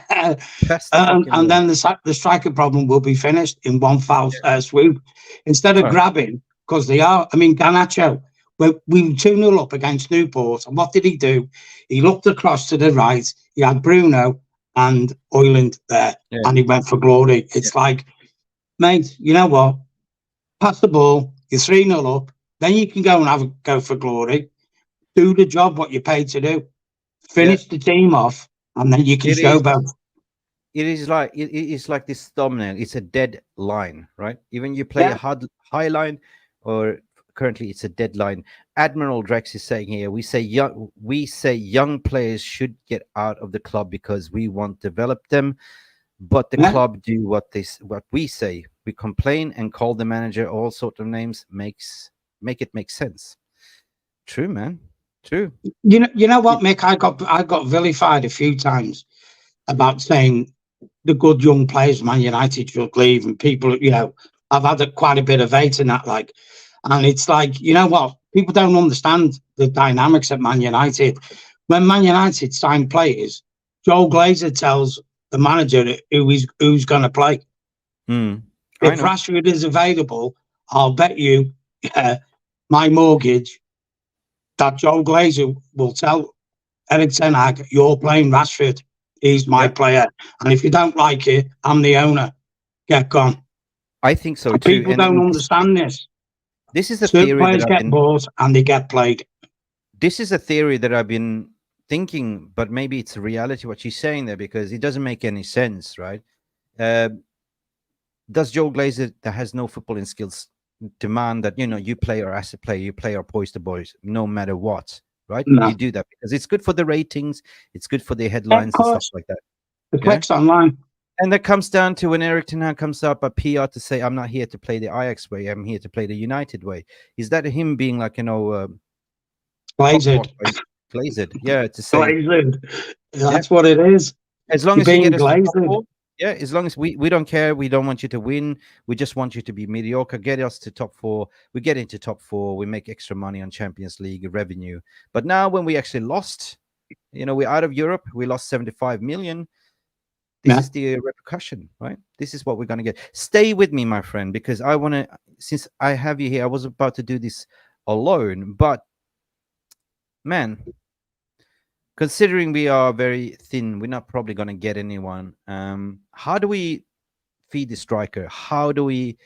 [SPEAKER 6] And then the striker problem will be finished in one foul swoop. Instead of grabbing, because they are, I mean, Garnacho, we were 2-0 up against Newport, and what did he do? He looked across to the right, he had Bruno and Højlund there, and he went for glory. It's like, mate, you know what? Pass the ball, you're 3-0 up, then you can go and go for glory, do the job what you're paid to do, finish the team off, and then you can show both.
[SPEAKER 1] It is like this thumbnail. It's a dead line, right? Even you play a high line, or currently it's a dead line. Admiral Drex is saying here, we say young players should get out of the club because we won't develop them, but the club do what we say. We complain and call the manager all sorts of names. Make it make sense. True, man. True.
[SPEAKER 6] You know what, Mick? I got vilified a few times about saying the good young players Man United should leave, and people, you know, I've had quite a bit of hate in that, like, and it's like, you know what? People don't understand the dynamics at Man United. When Man United sign players, Joel Glazer tells the manager who's going to play. If Rashford is available, I'll bet you my mortgage that Joel Glazer will tell Erik ten Hag, you're playing Rashford. He's my player. And if you don't like it, I'm the owner. Get gone.
[SPEAKER 1] I think so,
[SPEAKER 6] and
[SPEAKER 1] too.
[SPEAKER 6] People don't understand this.
[SPEAKER 1] This is a
[SPEAKER 6] Certain
[SPEAKER 1] theory
[SPEAKER 6] players
[SPEAKER 1] that
[SPEAKER 6] get bought and they get played.
[SPEAKER 1] This is a theory that I've been thinking, but maybe it's a reality what she's saying there, because it doesn't make any sense, right? Does Joe Glazer, that has no footballing skills, demand that, you know, you play or as a player, you play or poster boys, no matter what, right?
[SPEAKER 6] No.
[SPEAKER 1] You do that because it's good for the ratings, it's good for the headlines and stuff like that.
[SPEAKER 6] The clicks online.
[SPEAKER 1] And that comes down to when Erik ten Hag comes up at PR to say, I'm not here to play the Ajax way, I'm here to play the United way. Is that him being like, you know,
[SPEAKER 6] Glazered?
[SPEAKER 1] Yeah, to say
[SPEAKER 6] Glazered. That's what it is.
[SPEAKER 1] As long as you get us to top four,
[SPEAKER 6] Yeah,
[SPEAKER 1] as long as we don't care, we don't want you to win. We just want you to be mediocre. Get us to top four. We get into top four. We make extra money on Champions League revenue. But now when we actually lost, you know, we're out of Europe. We lost 75 million. This is the repercussion, right? This is what we're going to get. Stay with me, my friend, because I want to, since I have you here, I was about to do this alone. But, man, considering we are very thin, we're not probably going to get anyone. How do we feed the striker? How do we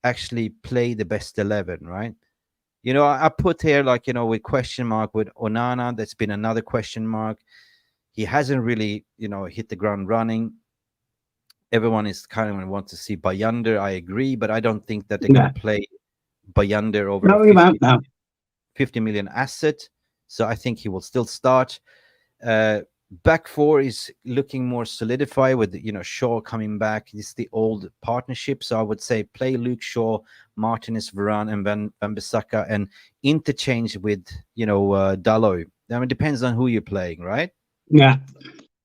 [SPEAKER 1] actually play the best 11, right? You know, I put here, like, you know, with question mark with Onana, that's been another question mark. He hasn't really, you know, hit the ground running. Everyone is kind of want to see Bayander. I agree, but I don't think that they're going to play Bayander over a 50 million asset. So I think he will still start. Back four is looking more solidified with, you know, Shaw coming back. This is the old partnership. So I would say play Luke Shaw, Martinez, Varane, and Wan-Bissaka, and interchange with, you know, Dalot. I mean, it depends on who you're playing, right?
[SPEAKER 6] Yeah.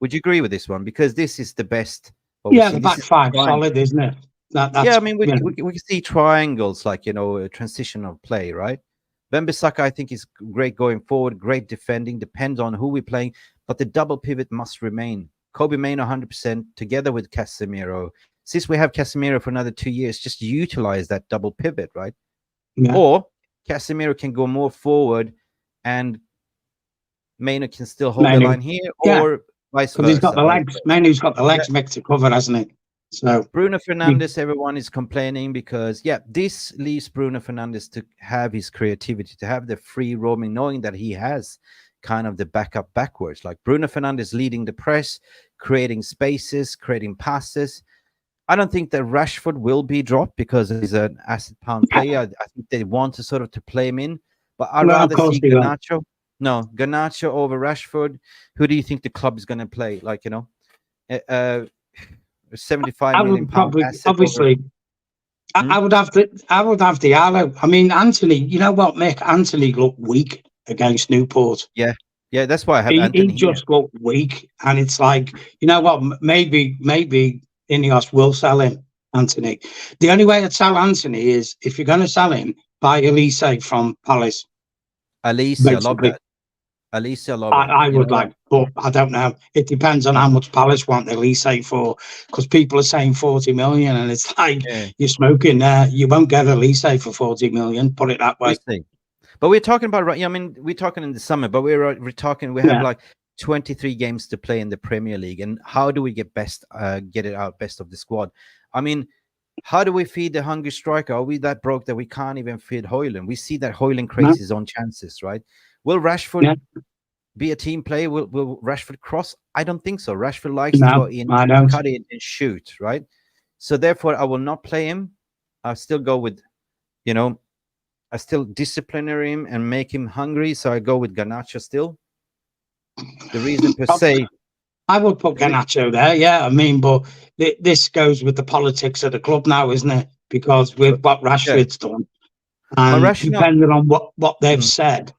[SPEAKER 1] Would you agree with this one? Because this is the best.
[SPEAKER 6] Yeah, the back five, solid, isn't it? That's,
[SPEAKER 1] yeah, I mean, we can see triangles, like, you know, a transitional play, right? Wan-Bissaka, I think, is great going forward, great defending, depends on who we're playing. but the double pivot must remain. Kobe Mainoo 100% together with Casemiro. Since we have Casemiro for another 2 years, just utilize that double pivot, right?
[SPEAKER 6] Yeah.
[SPEAKER 1] Or Casemiro can go more forward and Mainoo can still hold the line here, or vice versa.
[SPEAKER 6] He's got the legs. Mainoo's got the legs Mick to cover, hasn't he? So
[SPEAKER 1] Bruno Fernandes, everyone is complaining because, this leaves Bruno Fernandes to have his creativity, to have the free roaming, knowing that he has kind of the backup backwards. Like Bruno Fernandes leading the press, creating spaces, creating passes. I don't think that Rashford will be dropped because he's an asset pound player. I think they want to sort of to play him in, but I'd rather see Garnacho. No, Garnacho over Rashford. Who do you think the club is going to play? Like, 75 million pound asset.
[SPEAKER 6] Obviously, I would have Diallo. I mean, Anthony. You know what, Mick? Anthony looked weak against Newport.
[SPEAKER 1] Yeah, that's why I have Anthony.
[SPEAKER 6] He just looked weak, and it's like, you know what? Maybe Ineos will sell him, Anthony. The only way I'd sell Anthony is if you're going to sell him, buy Elise from Palace.
[SPEAKER 1] Elise, I love that. Elise, I love it.
[SPEAKER 6] I would like, but I don't know. It depends on how much Palace want Elise for, because people are saying 40 million, and it's like, you're smoking there. You won't get Elise for 40 million. Put it that way.
[SPEAKER 1] But we're talking about, I mean, we're talking in the summer, but we're talking. We have like 23 games to play in the Premier League, and how do we get best of the squad? I mean, how do we feed the hungry striker? Are we that broke that we can't even feed Højlund? We see that Højlund creates his own chances, right? Will Rashford be a team player? Will Rashford cross? I don't think so. Rashford likes to go in, cut it, and shoot, right? So therefore, I will not play him. I'll still go with, I still disciplinary him and make him hungry. So I go with Garnacho still. The reason per se,
[SPEAKER 6] I would put Garnacho there, yeah. I mean, but this goes with the politics of the club now, isn't it? Because with what Rashford's done, and depending on what they've said,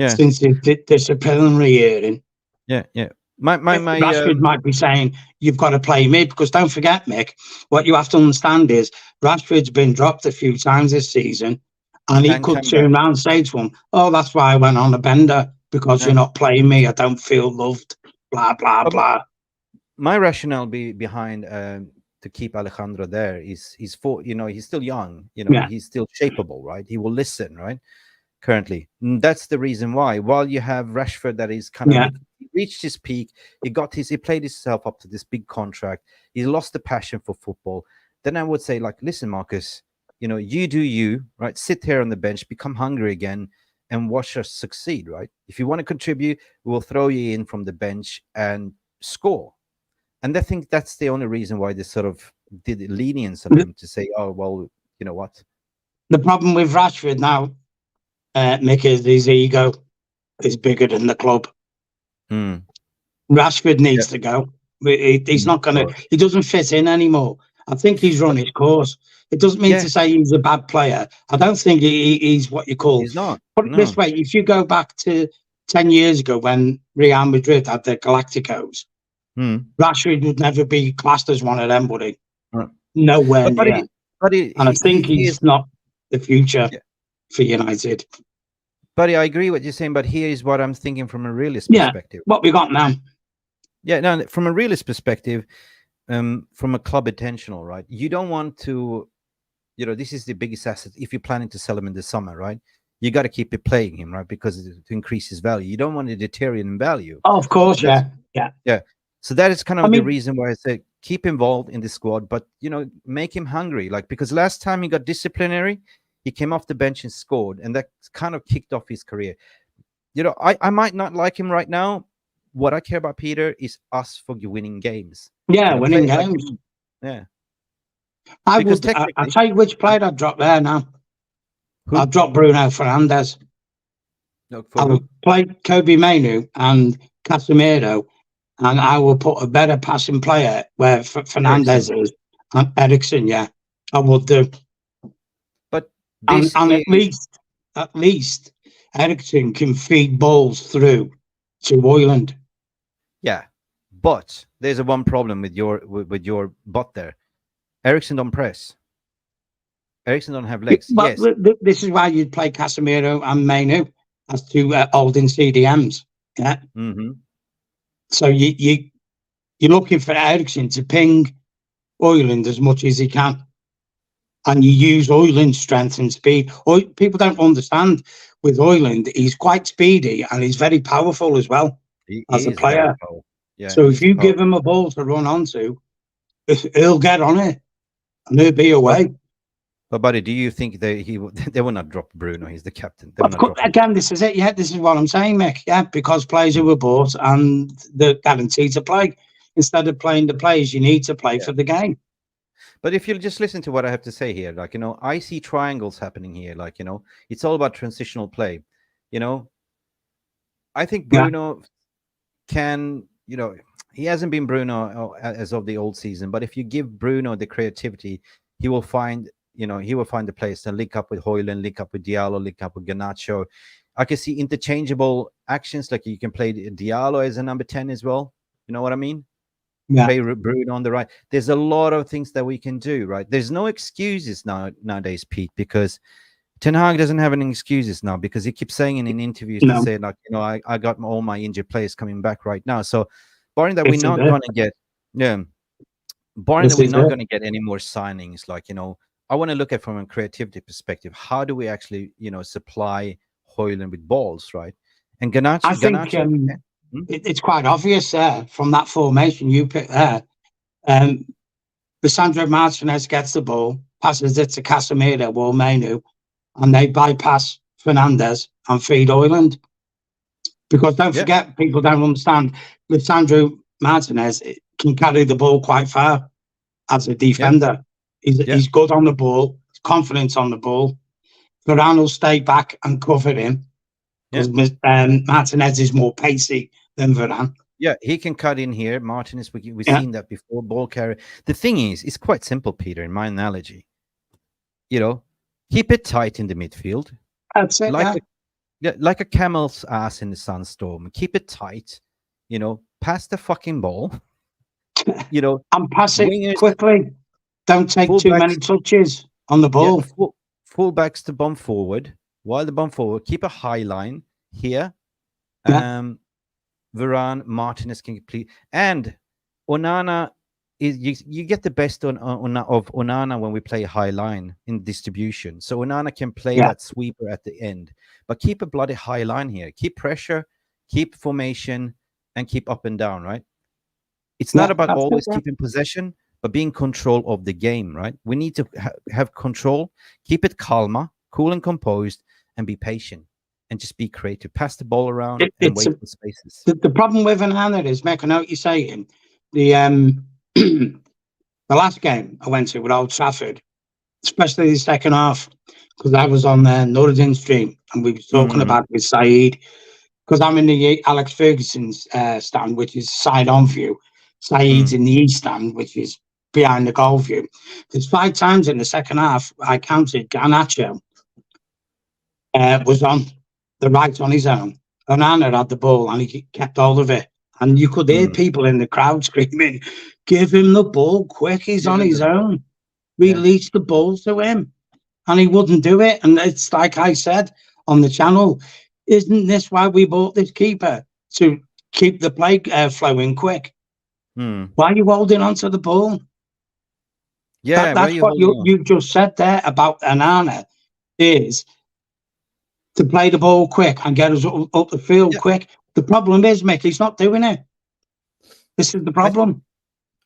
[SPEAKER 6] since the disciplinary hearing, Rashford might be saying you've got to play me, because don't forget, Mick, what you have to understand is Rashford's been dropped a few times this season, and he could turn around and say to him, "Oh, that's why I went on a bender, because you're not playing me. I don't feel loved." Blah blah blah.
[SPEAKER 1] My rationale behind to keep Alejandro there is he's still young. He's still shapeable, right? He will listen, right? Currently, and that's the reason why. While you have Rashford, that is kind of reached his peak. He played himself up to this big contract. He lost the passion for football. Then I would say, like, listen, Marcus, you do you, right? Sit here on the bench, become hungry again, and watch us succeed, right? If you want to contribute, we'll throw you in from the bench and score. And I think that's the only reason why they sort of did lenience on him, to say, oh, well, you know what?
[SPEAKER 6] The problem with Rashford now, Mick, is his ego is bigger than the club. Rashford needs to go. He's not going to, he doesn't fit in anymore. I think he's run his course. It doesn't mean to say he's a bad player. I don't think he's what you call.
[SPEAKER 1] He's not.
[SPEAKER 6] Put it this way: if you go back to 10 years ago when Real Madrid had the Galacticos, Rashford would never be classed as one of them, would he? Nowhere near. And I think he's not the future for United.
[SPEAKER 1] Buddy, I agree what you're saying, but here is what I'm thinking from a realist perspective.
[SPEAKER 6] What we got now?
[SPEAKER 1] Yeah, no, from a realist perspective, from a club intentional, right? You don't want to. This is the biggest asset. If you're planning to sell him in the summer, right? You got to keep it playing him, right? Because to increase his value. You don't want to deteriorate in value.
[SPEAKER 6] Oh, of course, yeah.
[SPEAKER 1] So that is kind of the reason why I say keep involved in the squad, but make him hungry. Like, because last time he got disciplinary, he came off the bench and scored, and that kind of kicked off his career. I might not like him right now. What I care about, Peter, is us for winning games.
[SPEAKER 6] Yeah, winning games. I'll tell you which player I'd drop there now. I'll drop Bruno Fernandes. I will play Kobe Mainoo and Casemiro, and I will put a better passing player where Fernandes is, and Eriksen. I will do.
[SPEAKER 1] But
[SPEAKER 6] at least Eriksen can feed balls through to Højlund.
[SPEAKER 1] Yeah, but there's one problem with your bot there. Eriksen don't press. Eriksen don't have legs.
[SPEAKER 6] But this is why you'd play Casemiro and Mainoo as two holding CDMs. Yeah. So you're looking for Ericsson to ping Højlund as much as he can, and you use Højlund's strength and speed. People don't understand with Højlund, he's quite speedy and he's very powerful as well as a player.
[SPEAKER 1] Yeah,
[SPEAKER 6] so if you give him a ball to run onto, he'll get on it and he'll be away.
[SPEAKER 1] But buddy, do you think they will not drop Bruno? He's the captain.
[SPEAKER 6] Again, this is it. Yeah, this is what I'm saying, Mick. Yeah, because players who were bought and they're guaranteed to play. Instead of playing the players you need to play for the game.
[SPEAKER 1] But if you just listen to what I have to say here, like, I see triangles happening here. Like, it's all about transitional play. I think Bruno can, he hasn't been Bruno as of the old season, but if you give Bruno the creativity, he will find the place and link up with Højlund, link up with Diallo, link up with Garnacho. I can see interchangeable actions, like you can play Diallo as a number 10 as well. You know what I mean?
[SPEAKER 6] Yeah.
[SPEAKER 1] Play Bruno on the right. There's a lot of things that we can do, right? There's no excuses nowadays, Pete, because Ten Hag doesn't have any excuses now, because he keeps saying in interviews to say, like, I got all my injured players coming back right now. So barring that, we're not going to get, barring that we're not going to get any more signings, like, I want to look at from a creativity perspective. How do we actually, supply Højlund with balls, right? And Garnacho,
[SPEAKER 6] I think it's quite obvious there from that formation you picked there. Lisandro Martinez gets the ball, passes it to Casemiro or Menu, and they bypass Fernandes and feed Højlund. Because don't forget, people don't understand, Lisandro Martinez can carry the ball quite far as a defender. He's good on the ball, confident on the ball. Varane will stay back and cover him, because Martinez is more pacey than Varane.
[SPEAKER 1] Yeah, he can cut in here. Martinez, we've seen that before. Ball carrier. The thing is, it's quite simple, Peter, in my analogy. Keep it tight in the midfield.
[SPEAKER 6] That's it.
[SPEAKER 1] Like a camel's ass in the sunstorm. Keep it tight. Pass the fucking ball.
[SPEAKER 6] And pass it quickly. Don't take too many touches on the ball.
[SPEAKER 1] Fullbacks to bomb forward. While the bomb forward, keep a high line here. Varane, Martinez can complete, and Onana is you get the best of Onana when we play high line in distribution. So Onana can play that sweeper at the end, but keep a bloody high line here. Keep pressure, keep formation, and keep up and down. Right? It's not about always keeping possession, but being control of the game. Right? We need to have control. Keep it calmer, cool and composed, and be patient. And just be creative. Pass the ball around and wait for spaces.
[SPEAKER 6] The problem with Onana is, Mick, I know what you're saying. The last game I went to with Old Trafford, especially the second half, because I was on Nuruddin's stream and we were talking about it with Saeed, because I'm in the Alex Ferguson's stand, which is side on view. Saeed's in the east stand, which is behind the goal view. There's 5 times in the second half I counted Garnacho was on the right on his own. Onana had the ball and he kept hold of it. And you could hear people in the crowd screaming, give him the ball quick, he's on his own. Release the ball to him. And he wouldn't do it. And it's like I said on the channel, isn't this why we bought this keeper? To keep the play flowing quick. Why are you holding on to the ball?
[SPEAKER 1] Yeah,
[SPEAKER 6] that's what you just said there about Onana, is to play the ball quick and get us up the field quick. The problem is, Mick, he's not doing it. This is the problem.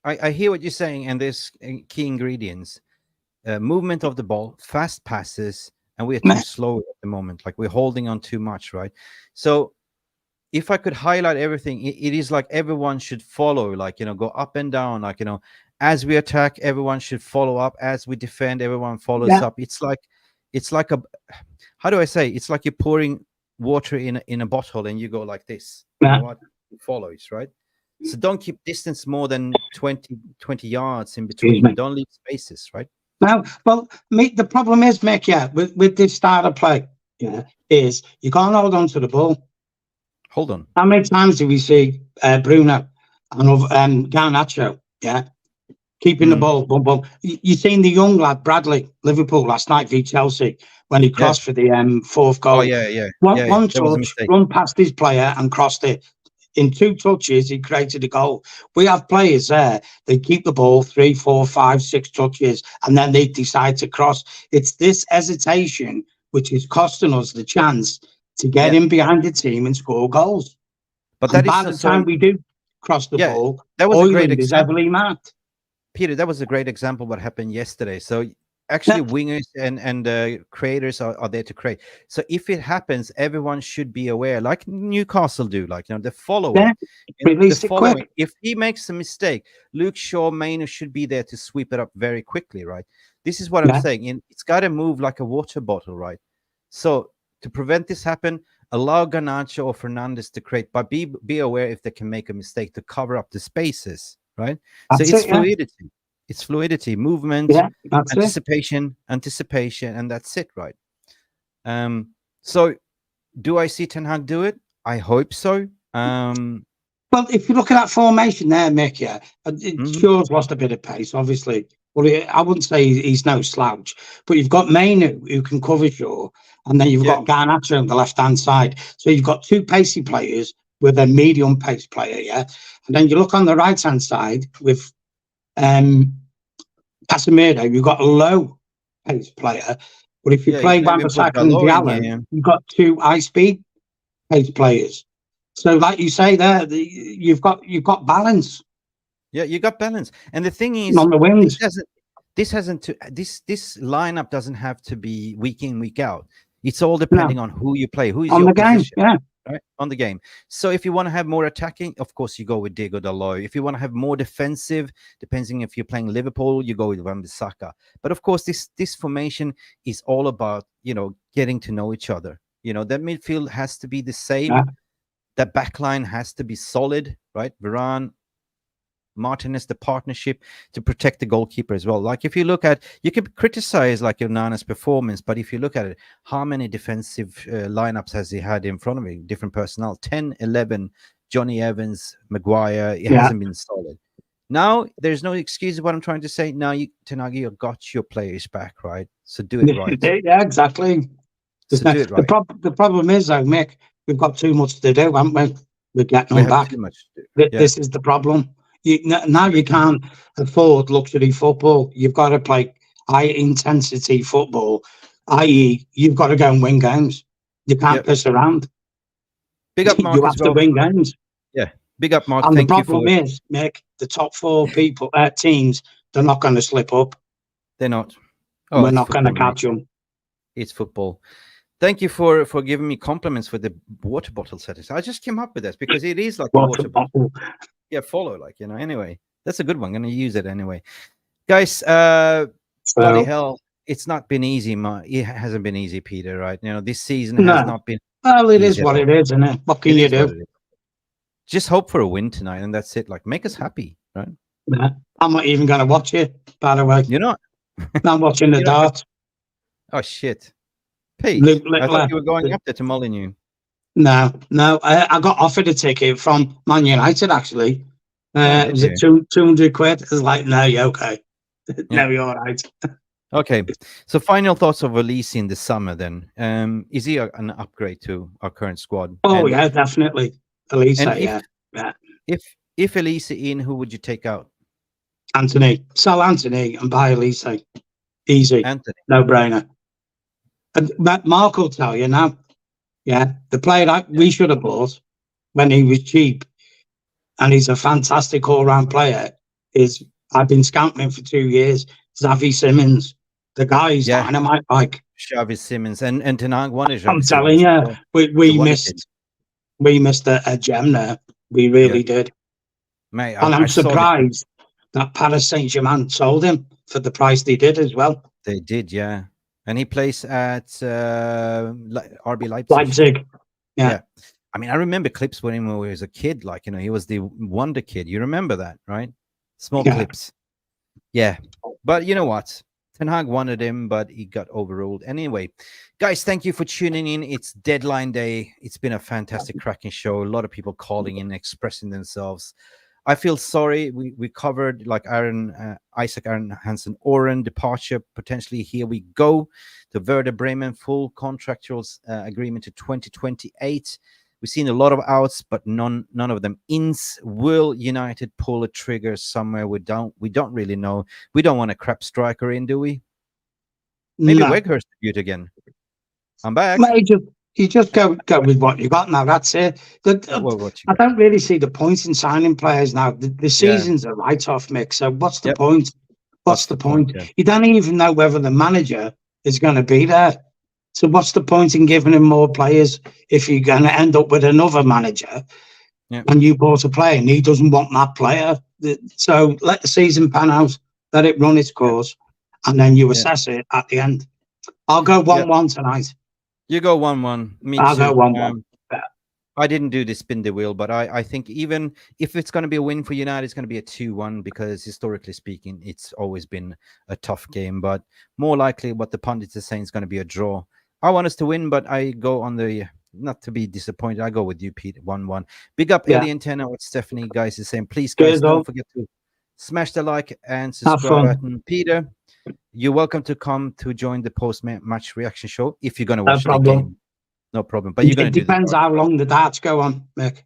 [SPEAKER 1] I hear what you're saying, and there's key ingredients. Movement of the ball, fast passes, and we're too slow at the moment. Like, we're holding on too much, right? So if I could highlight everything, it is like everyone should follow, like, go up and down, like, as we attack, everyone should follow up. As we defend, everyone follows up. It's like a, how do I say? It's like you're pouring water in a bottle and you go like this. You know what? It follows, right? So don't keep distance more than 20 yards in between. Don't leave spaces, right?
[SPEAKER 6] Well, the problem is, Mick, with this style of play, is you can't hold on to the ball.
[SPEAKER 1] Hold on.
[SPEAKER 6] How many times do we see Bruno and Garnacho, keeping the ball, boom. You seen the young lad, Bradley, Liverpool, last night v Chelsea, when he crossed for the 4th goal.
[SPEAKER 1] Oh, yeah.
[SPEAKER 6] One touch, run past his player and crossed it. in 2 touches, he created a goal. We have players there, they keep the ball 3, 4, 5, 6 touches, and then they decide to cross. It's this hesitation which is costing us the chance to get in behind the team and score goals.
[SPEAKER 1] But
[SPEAKER 6] and
[SPEAKER 1] that
[SPEAKER 6] by
[SPEAKER 1] is
[SPEAKER 6] the time we do cross the ball,
[SPEAKER 1] that was a great
[SPEAKER 6] Ireland is
[SPEAKER 1] example.
[SPEAKER 6] heavily marked.
[SPEAKER 1] Peter, that was a great example what happened yesterday. So actually wingers and creators are there to create. So if it happens, everyone should be aware, like Newcastle do, like, you know, they follow it.
[SPEAKER 6] Release it quick.
[SPEAKER 1] If he makes a mistake, Luke Shaw, Maynard should be there to sweep it up very quickly, right? This is what I'm saying. It's got to move like a water bottle, right? So to prevent this happen, allow Garnacho or Fernandes to create, but be aware if they can make a mistake to cover up the spaces, right?
[SPEAKER 6] That's
[SPEAKER 1] so it's
[SPEAKER 6] it,
[SPEAKER 1] fluidity. It's fluidity, movement, anticipation, and that's it, right? So do I see Ten Hag do it? I hope so.
[SPEAKER 6] Well, if you look at that formation there, Mick, Shaw's lost a bit of pace, obviously. Well, I wouldn't say he's no slouch, but you've got Mainu who can cover Shaw, and then you've got Garnacho on the left-hand side. So you've got 2 pacey players with a medium pace player, and then you look on the right-hand side with Casemiro, you've got a low pace player, but if you play Wan-Bissaka and Diallo, you've got 2 high-speed pace players. So, like you say there, you've got balance.
[SPEAKER 1] Yeah, you got balance, and the thing is,
[SPEAKER 6] on the wings,
[SPEAKER 1] this lineup doesn't have to be week in, week out. It's all depending on who you play, who is
[SPEAKER 6] on
[SPEAKER 1] your
[SPEAKER 6] the game,
[SPEAKER 1] position, right? On the game. So if you want to have more attacking, of course you go with Diego Dalot. If you want to have more defensive, depending if you're playing Liverpool, you go with Wan-Bissaka. But of course, this formation is all about, you know, getting to know each other. You know, that midfield has to be the same. That back line has to be solid, right? Varane, Martinez, the partnership to protect the goalkeeper as well. Like if you look at, you can criticize like Onana's performance, but if you look at it, how many defensive lineups has he had in front of him? Different personnel, 10, 11, Johnny Evans, Maguire. It hasn't been solid. Now there's no excuse. What I'm trying to say now, Ten Hag, you got your players back, right? So do it right.
[SPEAKER 6] Yeah, exactly.
[SPEAKER 1] So do it right.
[SPEAKER 6] The problem is though, Mick, we've got too much to do, haven't we? We're getting them back.
[SPEAKER 1] Too much to do.
[SPEAKER 6] This is the problem. Now you can't afford luxury football. You've got to play high intensity football, i.e., you've got to go and win games. You can't piss around.
[SPEAKER 1] Big up, Mark.
[SPEAKER 6] You have to win games.
[SPEAKER 1] Yeah, big up, Mark.
[SPEAKER 6] And the problem is, Mick, the top 4 teams, they're not going to slip up.
[SPEAKER 1] They're not.
[SPEAKER 6] We're not going to catch them.
[SPEAKER 1] It's football. Thank you for giving me compliments for the water bottle settings. I just came up with this because it is like a water bottle. Yeah, follow, like, you know. Anyway, that's a good one. I'm going to use it anyway. Guys, bloody hell, it's not been easy. It hasn't been easy, Peter, right? You know, this season has not been.
[SPEAKER 6] Well, it is what it is, isn't it? What can you do?
[SPEAKER 1] Just hope for a win tonight, and that's it. Like, make us happy, right?
[SPEAKER 6] Yeah. I'm not even going to watch it, by the way.
[SPEAKER 1] You're not?
[SPEAKER 6] I'm watching the darts.
[SPEAKER 1] Oh, shit. Pete, I thought you were going up there to Molyneux.
[SPEAKER 6] No. I got offered a ticket from Man United, actually. It was at 200 quid. I was like, no, you're okay. No, you're all right.
[SPEAKER 1] Okay. So final thoughts of Elise in the summer then. Is he an upgrade to our current squad?
[SPEAKER 6] Oh, yeah, definitely. Elise, yeah.
[SPEAKER 1] If Elise in, who would you take out?
[SPEAKER 6] Anthony. Sell Anthony and buy Elise. Easy.
[SPEAKER 1] Anthony.
[SPEAKER 6] No brainer. And Mark will tell you now. Yeah, the player that we should have bought when he was cheap, and he's a fantastic all-round player, I've been scouting him for 2 years, Xavi Simons. The guy is dynamite, like.
[SPEAKER 1] Xavi Simons and Ten Hag wanted.
[SPEAKER 6] I'm telling you, we missed a gem there. We really did.
[SPEAKER 1] Mate,
[SPEAKER 6] and I'm surprised that Paris Saint-Germain sold him for the price they did as well.
[SPEAKER 1] They did, yeah. And he plays at RB Leipzig.
[SPEAKER 6] Leipzig, yeah.
[SPEAKER 1] I mean, I remember clips when he was a kid. Like, you know, he was the wonder kid. You remember that, right? Small clips. Yeah. But you know what? Ten Hag wanted him, but he got overruled. Anyway, guys, thank you for tuning in. It's deadline day. It's been a fantastic, cracking show. A lot of people calling in, expressing themselves. I feel sorry. We covered like Isak Hansen-Aarøen departure potentially. Here we go. The Werder Bremen full contractual agreement to 2028. We've seen a lot of outs, but none of them ins. Will United pull a trigger somewhere? We don't really know. We don't want a crap striker in, do we? Maybe
[SPEAKER 6] No.
[SPEAKER 1] Weghorst debut again. I'm back.
[SPEAKER 6] Mate, you just go with what you got now. That's it. I don't really see the point in signing players now. The season's a write-off, Mick. So what's the point? What's the point?
[SPEAKER 1] Yeah.
[SPEAKER 6] You don't even know whether the manager is going to be there. So what's the point in giving him more players if you're going to end up with another manager and you bought a player and he doesn't want that player? So let the season pan out, let it run its course, and then you assess it at the end. I'll go 1-1 tonight.
[SPEAKER 1] You go 1-1. Me
[SPEAKER 6] I'll
[SPEAKER 1] too.
[SPEAKER 6] go 1-1.
[SPEAKER 1] I didn't do the spin the wheel, but I think even if it's going to be a win for United, it's going to be a 2-1 because historically speaking, it's always been a tough game. But more likely what the pundits are saying is going to be a draw. I want us to win, but I go on the, not to be disappointed, I go with you, Pete, 1-1. Big up Ellie and Tenor, what Stephanie guys is saying. Please, guys, don't forget to smash the like and subscribe button. Peter, you're welcome to come to join the post-match reaction show if you're going to watch the game. No problem. But you're going to do it.
[SPEAKER 6] Depends how long the darts go on, Mick.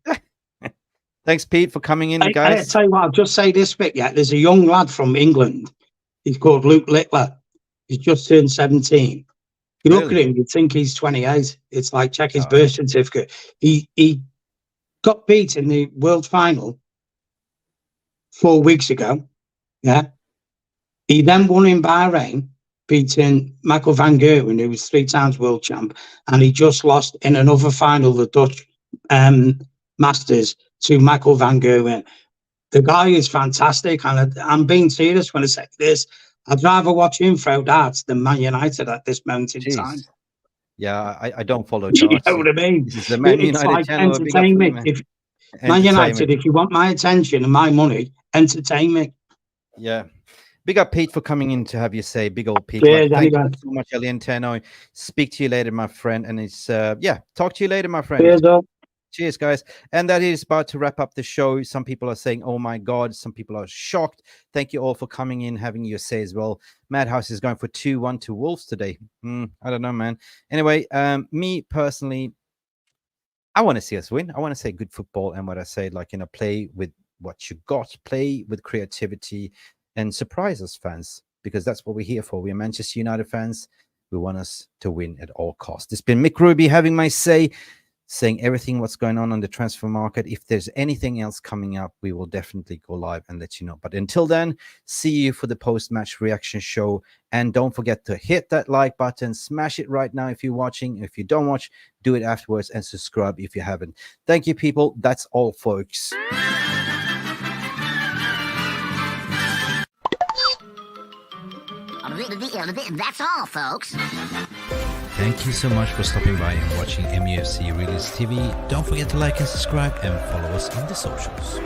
[SPEAKER 1] Thanks, Pete, for coming in, guys.
[SPEAKER 6] I'll tell you what, I'll just say this bit, there's a young lad from England. He's called Luke Littler. He's just turned 17. You look at him, you'd think he's 28. It's like, check his birth certificate. He got beat in the world final 4 weeks ago. Yeah. He then won in Bahrain, beating Michael van Gerwen, who was 3 times world champ, and he just lost in another final, the Dutch Masters, to Michael van Gerwen. The guy is fantastic, and I'm being serious when I say this. I'd rather watch him throw darts than Man United at this moment in time.
[SPEAKER 1] Yeah, I don't follow darts.
[SPEAKER 6] You know what I mean?
[SPEAKER 1] This is the Man
[SPEAKER 6] It's
[SPEAKER 1] United
[SPEAKER 6] like
[SPEAKER 1] channel.
[SPEAKER 6] entertainment. Man United, if you want my attention and my money, entertain me.
[SPEAKER 1] Yeah. Big up, Pete, for coming in to have you say. Big old Pete.
[SPEAKER 6] Cheers,
[SPEAKER 1] thank you so much, Elienteno. Speak to you later, my friend. And it's, talk to you later, my friend.
[SPEAKER 6] Cheers,
[SPEAKER 1] Cheers, guys. And that is about to wrap up the show. Some people are saying, oh my God. Some people are shocked. Thank you all for coming in, having your say as well. Madhouse is going for 2-1 to Wolves today. I don't know, man. Anyway, me personally, I want to see us win. I want to say good football. And what I say, play with what you got, play with creativity, and surprise us, fans, because that's what we're here for. We're Manchester United fans. We want us to win at all costs. It's been Mick Ruby having my say, saying everything what's going on the transfer market. If there's anything else coming up, we will definitely go live and let you know. But until then, see you for the post-match reaction show. And don't forget to hit that like button. Smash it right now if you're watching. If you don't watch, do it afterwards, and subscribe if you haven't. Thank you, people. That's all, folks.
[SPEAKER 7] That's all, folks.
[SPEAKER 1] Thank you so much for stopping by and watching MUFC Realist TV. Don't forget to like and subscribe and follow us on the socials.